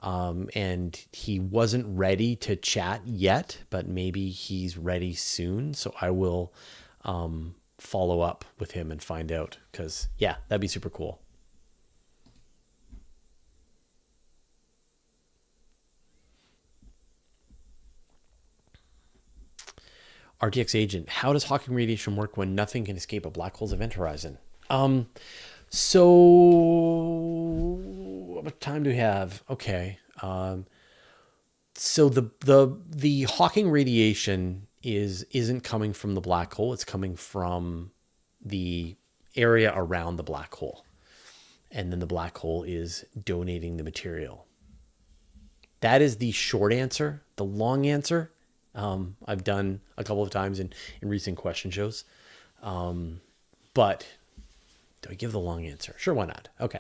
And he wasn't ready to chat yet, but maybe he's ready soon. So I will follow up with him and find out, because yeah, that'd be super cool. RTX agent, how does Hawking radiation work when nothing can escape a black hole's event horizon? So what time do we have? Okay. So the Hawking radiation isn't coming from the black hole. It's coming from the area around the black hole. And then the black hole is donating the material. That is the short answer. The long answer, I've done a couple of times in recent question shows. But do I give the long answer? Sure, why not? Okay.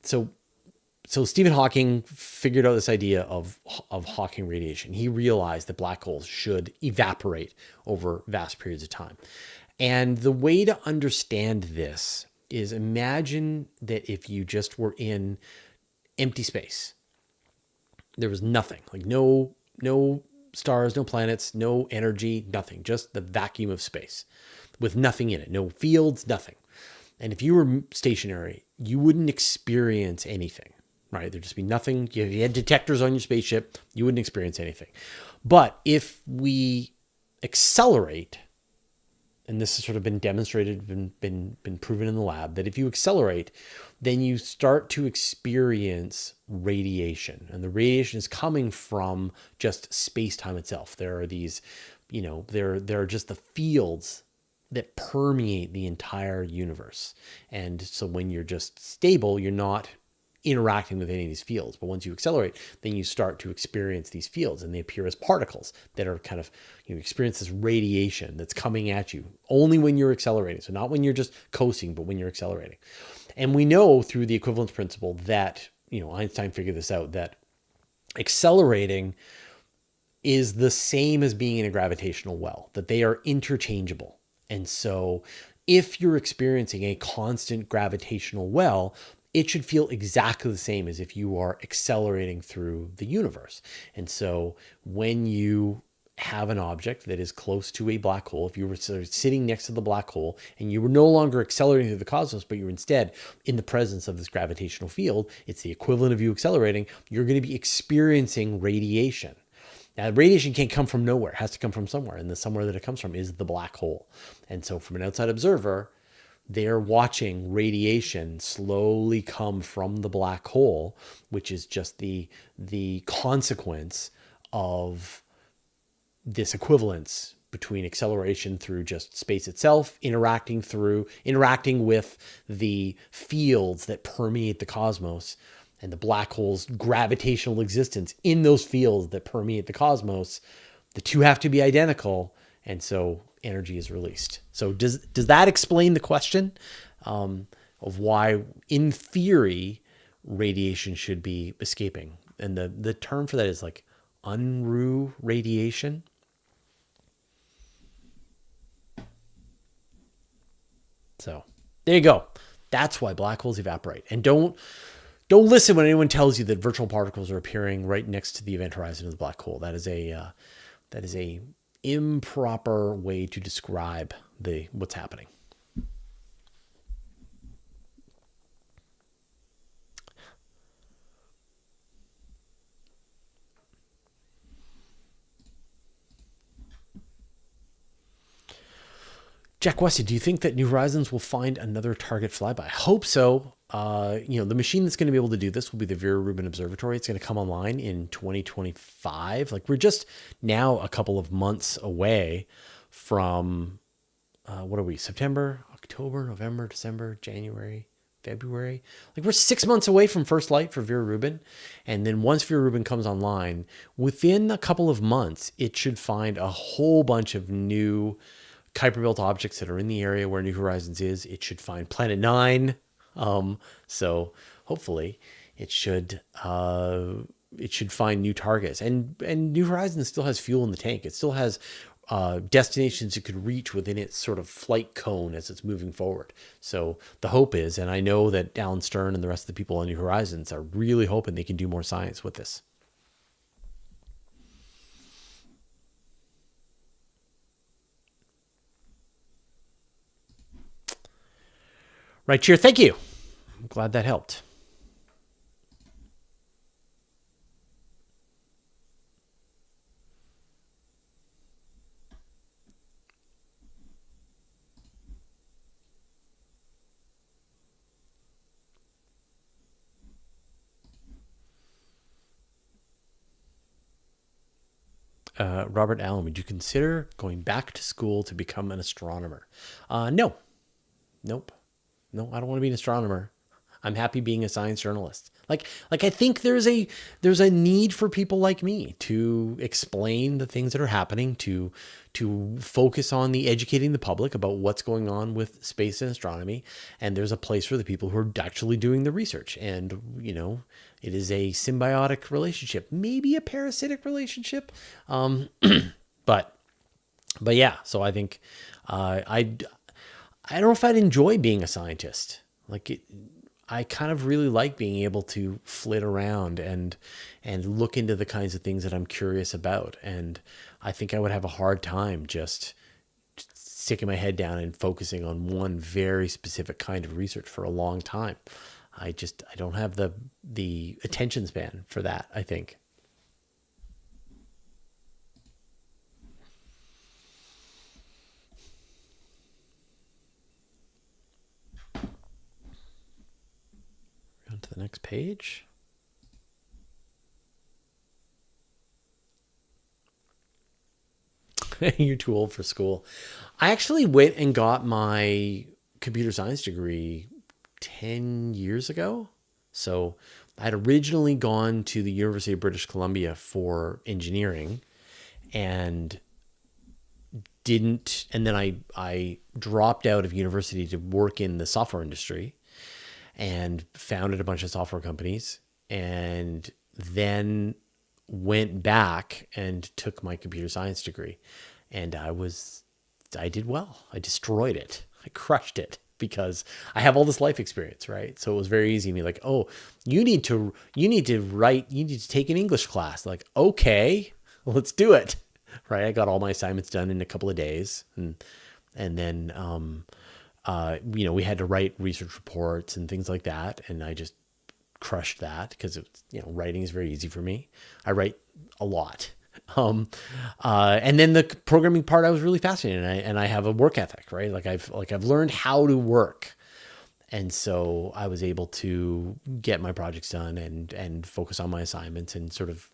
So Stephen Hawking figured out this idea of Hawking radiation. He realized that black holes should evaporate over vast periods of time. And the way to understand this is, imagine that if you just were in empty space, there was nothing, like no stars, no planets, no energy, nothing, just the vacuum of space with nothing in it, no fields, nothing. And if you were stationary, you wouldn't experience anything, right? There'd just be nothing. If you had detectors on your spaceship, you wouldn't experience anything. But if we accelerate, and this has sort of been demonstrated, been proven in the lab, that if you accelerate, then you start to experience radiation. And the radiation is coming from just space-time itself. There are these, there are just the fields that permeate the entire universe. And so when you're just stable, you're not interacting with any of these fields. But once you accelerate, then you start to experience these fields, and they appear as particles that are kind of, you experience this radiation that's coming at you only when you're accelerating. So not when you're just coasting, but when you're accelerating. And we know through the equivalence principle that, Einstein figured this out, that accelerating is the same as being in a gravitational well, that they are interchangeable. And so if you're experiencing a constant gravitational well, it should feel exactly the same as if you are accelerating through the universe. And so when you have an object that is close to a black hole, if you were sort of sitting next to the black hole and you were no longer accelerating through the cosmos, but you're instead in the presence of this gravitational field, it's the equivalent of you accelerating, you're going to be experiencing radiation. Now, radiation can't come from nowhere. It has to come from somewhere. And the somewhere that it comes from is the black hole. And so from an outside observer, they're watching radiation slowly come from the black hole, which is just the consequence of this equivalence between acceleration through just space itself, interacting with the fields that permeate the cosmos, and the black hole's gravitational existence in those fields that permeate the cosmos. The two have to be identical, and so energy is released. So does that explain the question of why, in theory, radiation should be escaping? And the term for that is like Unruh radiation. So there you go. That's why black holes evaporate. And don't listen when anyone tells you that virtual particles are appearing right next to the event horizon of the black hole. That is a improper way to describe what's happening. Jack Westy, do you think that New Horizons will find another target flyby? I hope so. The machine that's going to be able to do this will be the Vera Rubin Observatory. It's going to come online in 2025. Like, we're just now a couple of months away from, what are we? September, October, November, December, January, February. Like, we're 6 months away from first light for Vera Rubin. And then once Vera Rubin comes online, within a couple of months, it should find a whole bunch of new Kuiper Belt objects that are in the area where New Horizons is. It should find Planet 9. So hopefully it should find new targets. And New Horizons still has fuel in the tank. It still has destinations it could reach within its sort of flight cone as it's moving forward. So the hope is, and I know that Alan Stern and the rest of the people on New Horizons are really hoping they can do more science with this. Right, cheer. Thank you. I'm glad that helped. Robert Allen, would you consider going back to school to become an astronomer? No. Nope. No, I don't want to be an astronomer. I'm happy being a science journalist. Like I think there's a need for people like me to explain the things that are happening, to focus on educating the public about what's going on with space and astronomy. And there's a place for the people who are actually doing the research. And, it is a symbiotic relationship, maybe a parasitic relationship. But yeah, so I think, I don't know if I'd enjoy being a scientist. I kind of really like being able to flit around and look into the kinds of things that I'm curious about. And I think I would have a hard time just sticking my head down and focusing on one very specific kind of research for a long time. I don't have the attention span for that, I think. On to the next page. You're too old for school. I actually went and got my computer science degree 10 years ago. So I had originally gone to the University of British Columbia for engineering and then I dropped out of university to work in the software industry and founded a bunch of software companies, and then went back and took my computer science degree. And I did well. I destroyed it. I crushed it because I have all this life experience, right? So it was very easy to be like, oh, you need to take an English class. Like, okay, let's do it. right? I got all my assignments done in a couple of days, and then we had to write research reports and things like that, and I just crushed that because it's writing is very easy for me. I write a lot. And then the programming part I was really fascinated, and I have a work ethic, right? I've learned how to work. And so I was able to get my projects done and focus on my assignments and sort of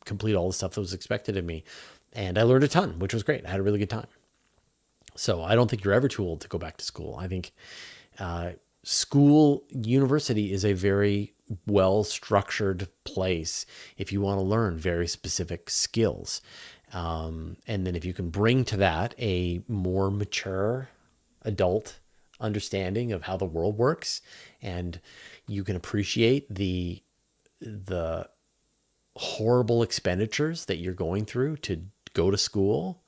complete all the stuff that was expected of me. And I learned a ton, which was great. I had a really good time. So I don't think you're ever too old to go back to school. I think university is a very well-structured place if you want to learn very specific skills. And then if you can bring to that a more mature adult understanding of how the world works, and you can appreciate the horrible expenditures that you're going through to go to school.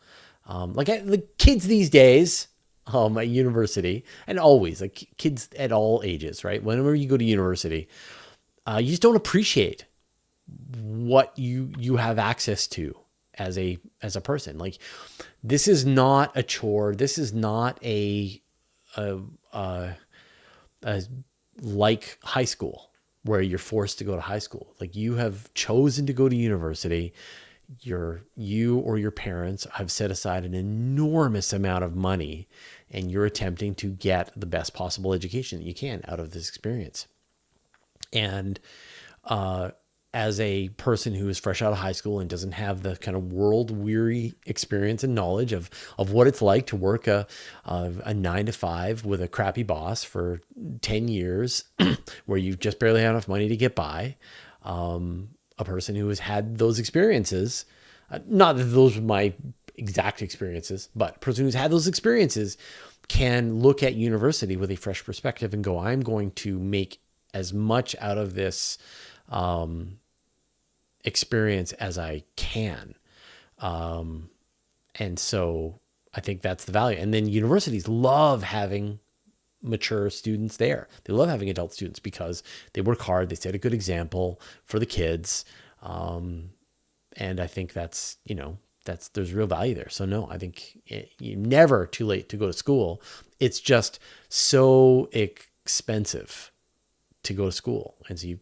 The kids these days at university, and always, like kids at all ages, right? Whenever you go to university, you just don't appreciate what you have access to as a person. Like, this is not a chore. This is not a like high school, where you're forced to go to high school. Like, you have chosen to go to university. You or your parents have set aside an enormous amount of money, and you're attempting to get the best possible education that you can out of this experience. And as a person who is fresh out of high school and doesn't have the kind of world-weary experience and knowledge of what it's like to work a 9 to 5 with a crappy boss for 10 years, where you just barely have enough money to get by, a person who has had those experiences, not that those were my exact experiences, but a person who's had those experiences can look at university with a fresh perspective and go, I'm going to make as much out of this experience as I can. And so I think that's the value. And then universities love having mature students there. They love having adult students because they work hard. They set a good example for the kids. And I think there's real value there. So no, I think you're never too late to go to school. It's just so expensive to go to school. And so you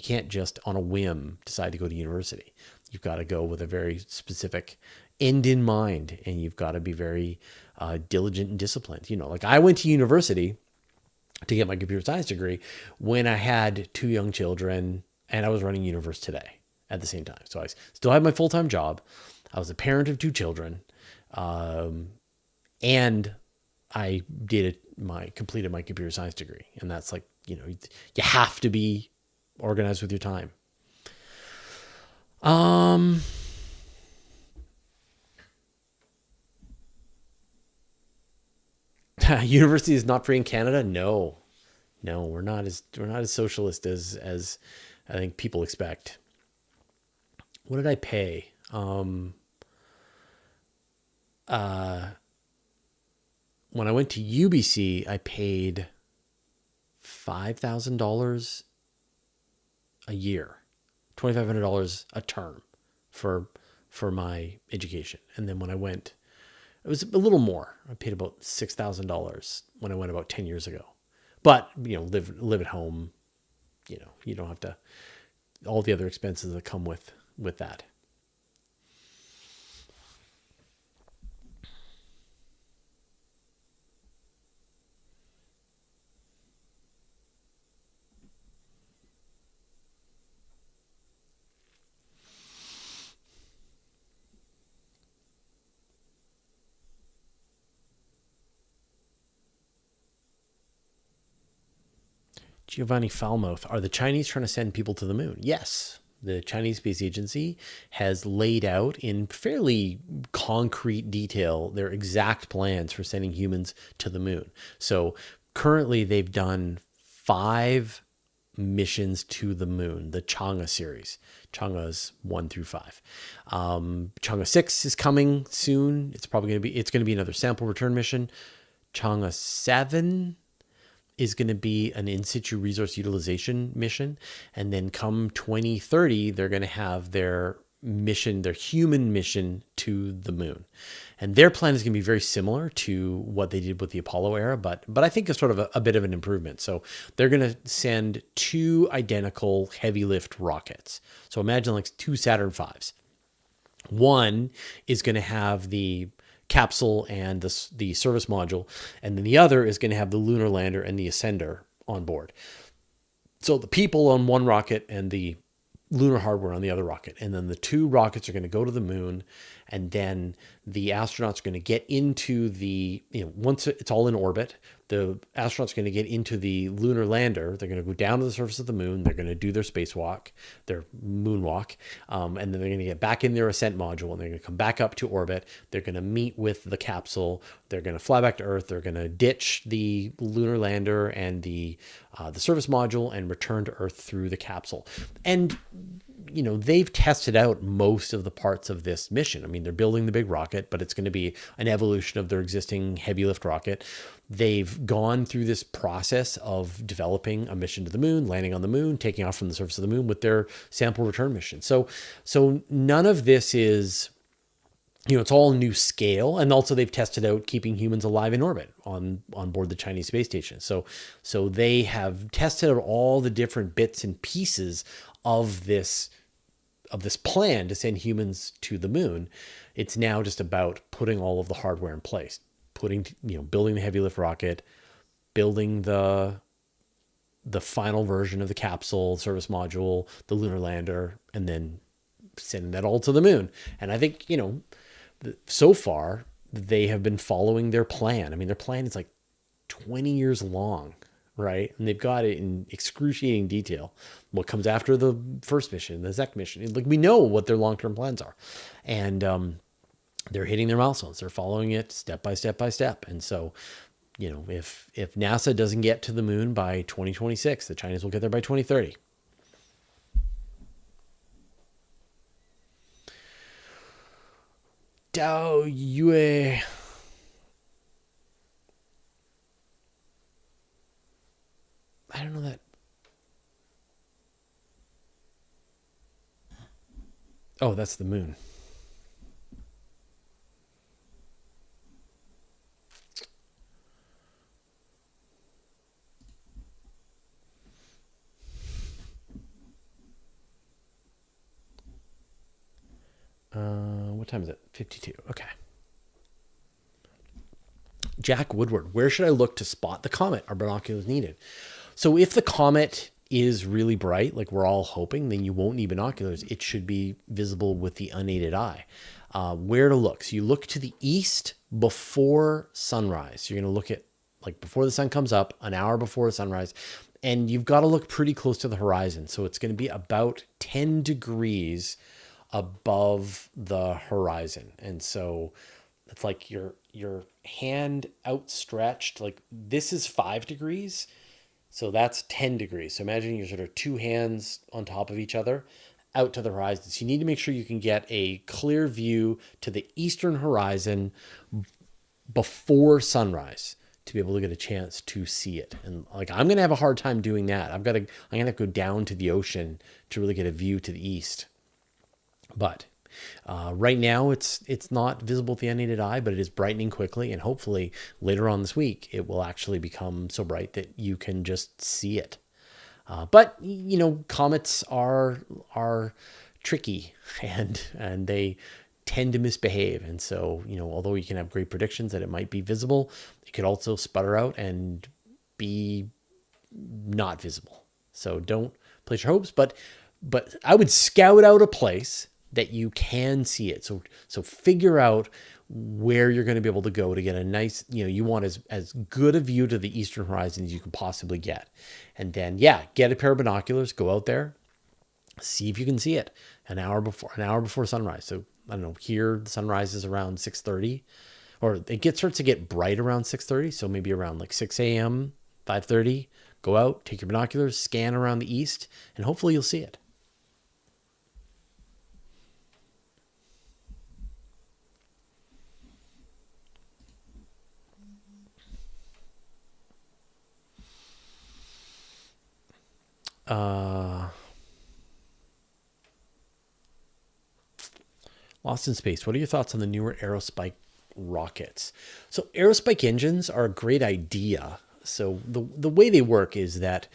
can't just on a whim decide to go to university. You've got to go with a very specific end in mind, and you've got to be very diligent and disciplined. Like, I went to university to get my computer science degree when I had 2 young children, and I was running Universe Today at the same time. So I still had my full-time job. I was a parent of 2 children, and I completed my computer science degree. And that's like, you have to be organized with your time. University is not free in Canada. No, we're not as socialist as I think people expect. What did I pay? When I went to UBC, I paid $5,000 a year, $2,500 a term for my education. And then when I went, it was a little more. I paid about $6,000 when I went about 10 years ago. But, live at home, you don't have to, all the other expenses that come with that. Giovanni Falmouth, are the Chinese trying to send people to the moon? Yes. The Chinese Space Agency has laid out in fairly concrete detail their exact plans for sending humans to the moon. So currently they've done 5 missions to the moon, the Chang'e series. Chang'e's 1 through 5. Chang'e 6 is coming soon. It's going to be another sample return mission. Chang'e 7 is going to be an in situ resource utilization mission. And then come 2030, they're going to have their mission, their human mission to the moon. And their plan is going to be very similar to what they did with the Apollo era, but I think it's sort of a bit of an improvement. So they're going to send two identical heavy lift rockets. So imagine like two Saturn V's. One is going to have the capsule and the service module, and then the other is going to have the lunar lander and the ascender on board. So the people on one rocket and the lunar hardware on the other rocket. And then the two rockets are going to go to the moon. And then the astronauts are going to get into once it's all in orbit, the astronauts are going to get into the lunar lander. They're going to go down to the surface of the moon. They're going to do their spacewalk, their moonwalk. And then they're going to get back in their ascent module and they're going to come back up to orbit. They're going to meet with the capsule. They're going to fly back to Earth. They're going to ditch the lunar lander and the service module and return to Earth through the capsule. And they've tested out most of the parts of this mission. I mean, they're building the big rocket, but it's going to be an evolution of their existing heavy lift rocket. They've gone through this process of developing a mission to the moon, landing on the moon, taking off from the surface of the moon with their sample return mission. So none of this is, it's all new scale. And also they've tested out keeping humans alive in orbit on board the Chinese space station. So they have tested out all the different bits and pieces of this plan to send humans to the moon. It's now just about putting all of the hardware in place, building the heavy lift rocket, building the final version of the capsule, service module, the lunar lander, and then sending that all to the moon. And I think, so far they have been following their plan. I mean, their plan is like 20 years long, right? And they've got it in excruciating detail. What comes after the first mission, the second mission. Like, we know what their long-term plans are. And they're hitting their milestones. They're following it step by step by step. And so, if NASA doesn't get to the moon by 2026, the Chinese will get there by 2030. Dao Yue. I don't know that. Oh, that's the moon. What time is it? 52. Okay. Jack Woodward, where should I look to spot the comet? Are binoculars needed? So if the comet is really bright, like we're all hoping, then you won't need binoculars. It should be visible with the unaided eye. Where to look? So you look to the east before sunrise. You're going to look at like before the sun comes up, an hour before sunrise, and you've got to look pretty close to the horizon. So it's going to be about 10 degrees above the horizon. And so it's like your hand outstretched, like this is 5 degrees. So that's 10 degrees. So imagine you're sort of two hands on top of each other out to the horizon. So you need to make sure you can get a clear view to the eastern horizon before sunrise to be able to get a chance to see it. And like, I'm going to have a hard time doing that. I'm going to go down to the ocean to really get a view to the east. But right now it's not visible with the unaided eye, but it is brightening quickly. And hopefully later on this week, it will actually become so bright that you can just see it. But comets are tricky and they tend to misbehave. And so, although you can have great predictions that it might be visible, it could also sputter out and be not visible. So don't place your hopes, but I would scout out a place that you can see it. So figure out where you're going to be able to go to get a nice, you want as good a view to the eastern horizon as you can possibly get. And then, get a pair of binoculars, go out there, see if you can see it an hour before sunrise. So I don't know, here the sunrise is around 6:30, or starts to get bright around 6:30. So maybe around like 6 a.m., 5:30, go out, take your binoculars, scan around the east, and hopefully you'll see it. Austin Space, what are your thoughts on the newer aerospike rockets? So aerospike engines are a great idea. So the way they work is that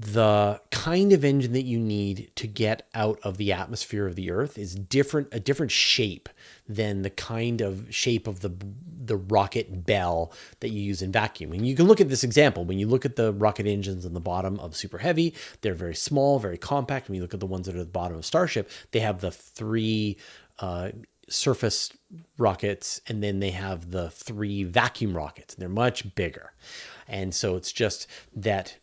the kind of engine that you need to get out of the atmosphere of the Earth is a different shape than the kind of shape of the rocket bell that you use in vacuum. And you can look at this example. When you look at the rocket engines on the bottom of Super Heavy, they're very small, very compact. When you look at the ones that are at the bottom of Starship, they have the three surface rockets, and then they have the three vacuum rockets. And they're much bigger. And so it's just that,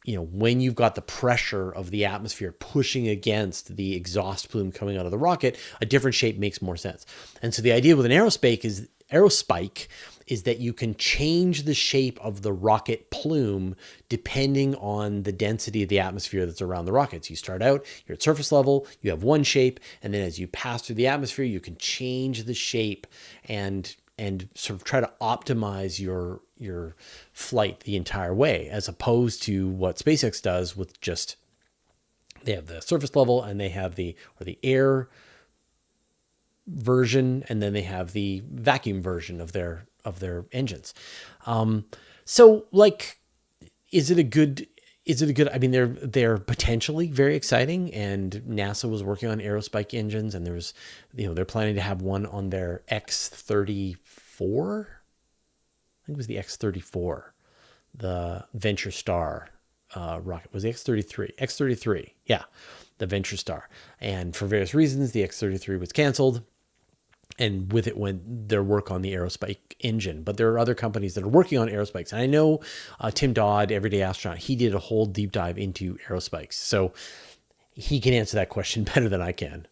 when you've got the pressure of the atmosphere pushing against the exhaust plume coming out of the rocket, a different shape makes more sense. And so the idea with an aerospike is that you can change the shape of the rocket plume depending on the density of the atmosphere that's around the rockets. You start out, you're at surface level, you have one shape, and then as you pass through the atmosphere, you can change the shape and sort of try to optimize your flight the entire way, as opposed to what SpaceX does with just, they have the surface level and they have the air version, and then they have the vacuum version of their engines. So like, is it a good, I mean, they're potentially very exciting, and NASA was working on aerospike engines, and there's, they're planning to have one on their X-34. I think it was the X-34, the Venture Star rocket. Was the X-33? X-33, yeah, the Venture Star. And for various reasons, the X-33 was canceled, and with it went their work on the aerospike engine. But there are other companies that are working on aerospikes. And I know Tim Dodd, Everyday Astronaut, he did a whole deep dive into aerospikes. So he can answer that question better than I can.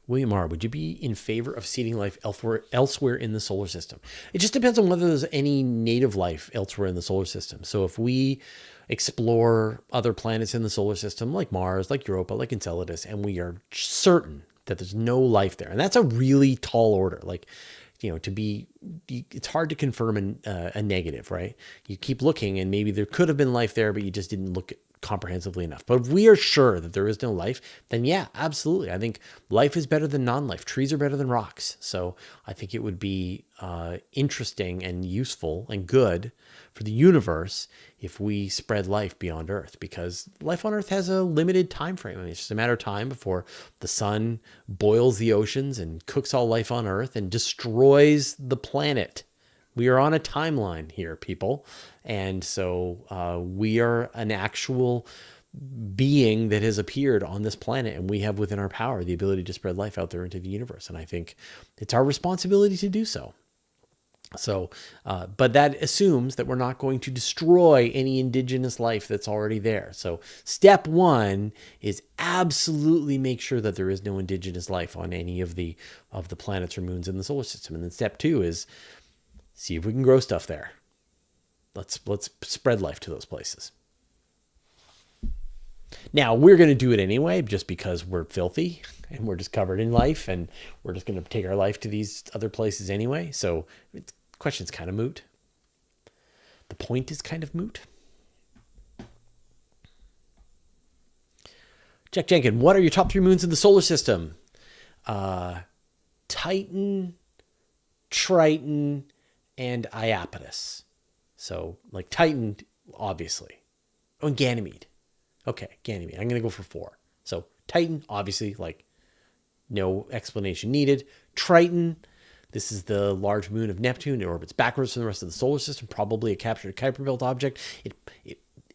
William R., would you be in favor of seeding life elsewhere in the solar system? It just depends on whether there's any native life elsewhere in the solar system. So if we explore other planets in the solar system, like Mars, like Europa, like Enceladus, and we are certain that there's no life there, and that's a really tall order. Like, it's hard to confirm a negative, right? You keep looking, and maybe there could have been life there, but you just didn't look comprehensively enough. But if we are sure that there is no life, then yeah, absolutely. I think life is better than non-life. Trees are better than rocks. So I think it would be interesting and useful and good for the universe if we spread life beyond Earth, because life on Earth has a limited time frame. I mean, it's just a matter of time before the sun boils the oceans and cooks all life on Earth and destroys the planet. We are on a timeline here, people. And so we are an actual being that has appeared on this planet, and we have within our power the ability to spread life out there into the universe. And I think it's our responsibility to do so. So, but that assumes that we're not going to destroy any indigenous life that's already there. So step one is absolutely make sure that there is no indigenous life on any of the planets or moons in the solar system. And then step two is see if we can grow stuff there. Let's spread life to those places. Now, we're going to do it anyway, just because we're filthy and we're just covered in life, and we're just going to take our life to these other places anyway. So the question's kind of moot. The point is kind of moot. Jack Jenkin, what are your top 3 moons in the solar system? Titan, Triton, and Iapetus. So, like Titan, obviously. Oh, and Ganymede. Okay, Ganymede. I'm going to go for 4. So, Titan, obviously, like, no explanation needed. Triton, this is the large moon of Neptune. It orbits backwards from the rest of the solar system, probably a captured Kuiper Belt object.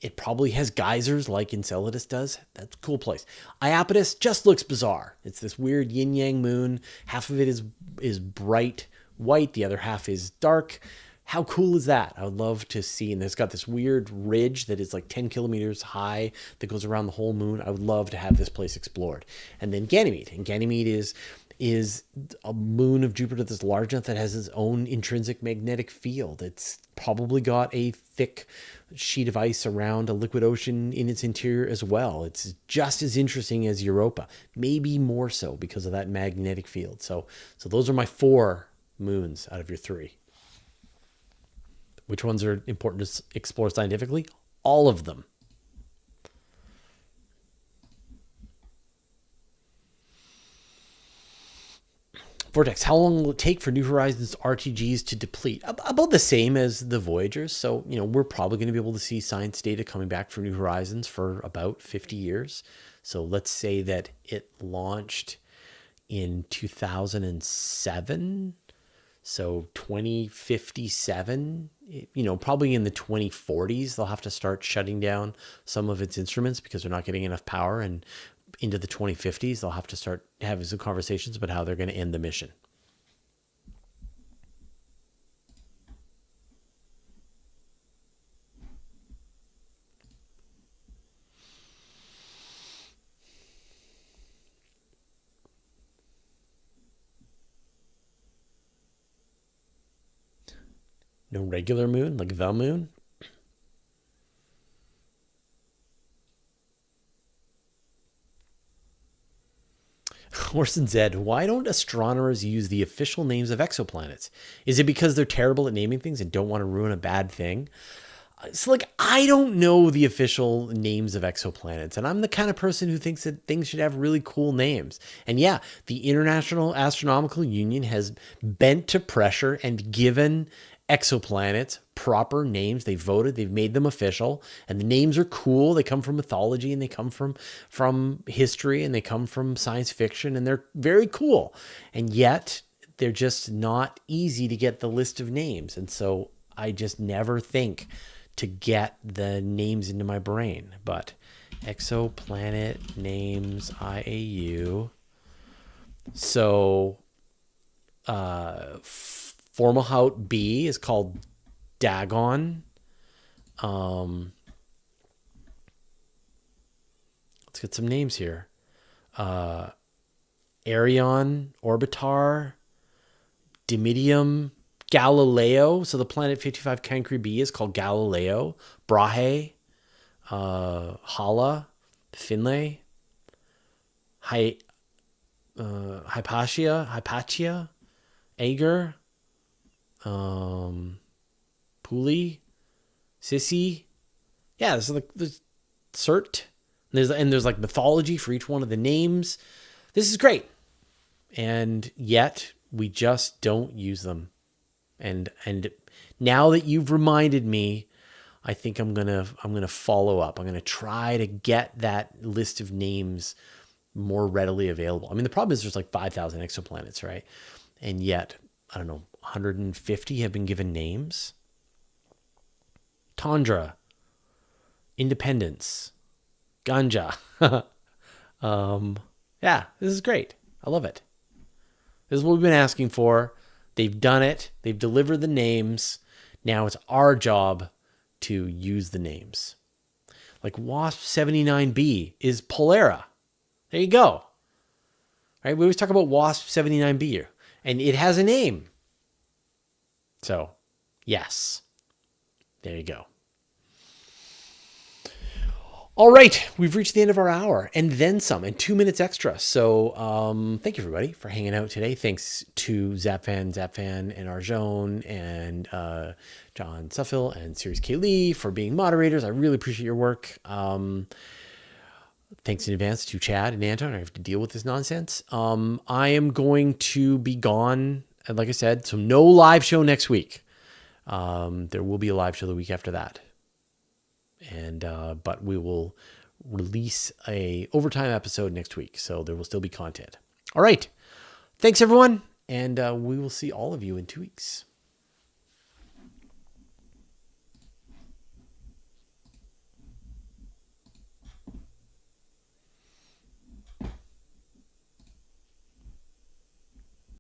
It probably has geysers like Enceladus does. That's a cool place. Iapetus just looks bizarre. It's this weird yin-yang moon. Half of it is bright white. The other half is dark. How cool is that? I would love to see. And it's got this weird ridge that is like 10 kilometers high that goes around the whole moon. I would love to have this place explored. And then Ganymede. And Ganymede is is a moon of Jupiter that's large enough that has its own intrinsic magnetic field. It's probably got a thick sheet of ice around a liquid ocean in its interior as well. It's just as interesting as Europa, maybe more so because of that magnetic field. So those are my 4 moons out of your 3. Which ones are important to explore scientifically? All of them. Vortex, how long will it take for New Horizons RTGs to deplete? About the same as the Voyagers. So, we're probably going to be able to see science data coming back from New Horizons for about 50 years. So let's say that it launched in 2007. So 2057, probably in the 2040s, they'll have to start shutting down some of its instruments because they're not getting enough power. And into the 2050s, they'll have to start having some conversations about how they're going to end the mission. No regular moon, like the moon? Orson Zed, why don't astronomers use the official names of exoplanets? Is it because they're terrible at naming things and don't want to ruin a bad thing? It's like, I don't know the official names of exoplanets, and I'm the kind of person who thinks that things should have really cool names. And yeah, the International Astronomical Union has bent to pressure and given exoplanets proper names. They voted, they've made them official, and the names are cool. They come from mythology, and they come from history, and they come from science fiction, and they're very cool. And yet they're just not easy to get the list of names. And so I just never think to get the names into my brain. But exoplanet names IAU. So Fomalhaut B is called Dagon. Let's get some names here. Arion, Orbitar, Dimidium, Galileo. So the planet 55 Cancri B is called Galileo. Brahe, Hala, Finlay, Hypatia, Ager, Puli, Sissy. Yeah, so there's Cert. And there's like mythology for each one of the names. This is great. And yet we just don't use them. And now that you've reminded me, I think I'm gonna follow up. I'm gonna try to get that list of names more readily available. I mean, the problem is there's like 5,000 exoplanets, right? And yet, I don't know, 150 have been given names. Tundra, Independence, Ganja. Yeah, this is great. I love it. This is what we've been asking for. They've done it. They've delivered the names. Now it's our job to use the names. Like WASP 79b is Polera. There you go. Right? We always talk about WASP 79b, and it has a name. So, yes. There you go. All right, we've reached the end of our hour and then some, and 2 minutes extra. So thank you, everybody, for hanging out today. Thanks to Zapfan, and Arjone, and John Suffill, and Series K. Lee for being moderators. I really appreciate your work. Thanks in advance to Chad and Anton. I have to deal with this nonsense. I am going to be gone, like I said, so no live show next week. There will be a live show the week after that. And but we will release a overtime episode next week, so there will still be content. All right, thanks everyone, and we will see all of you in 2 weeks.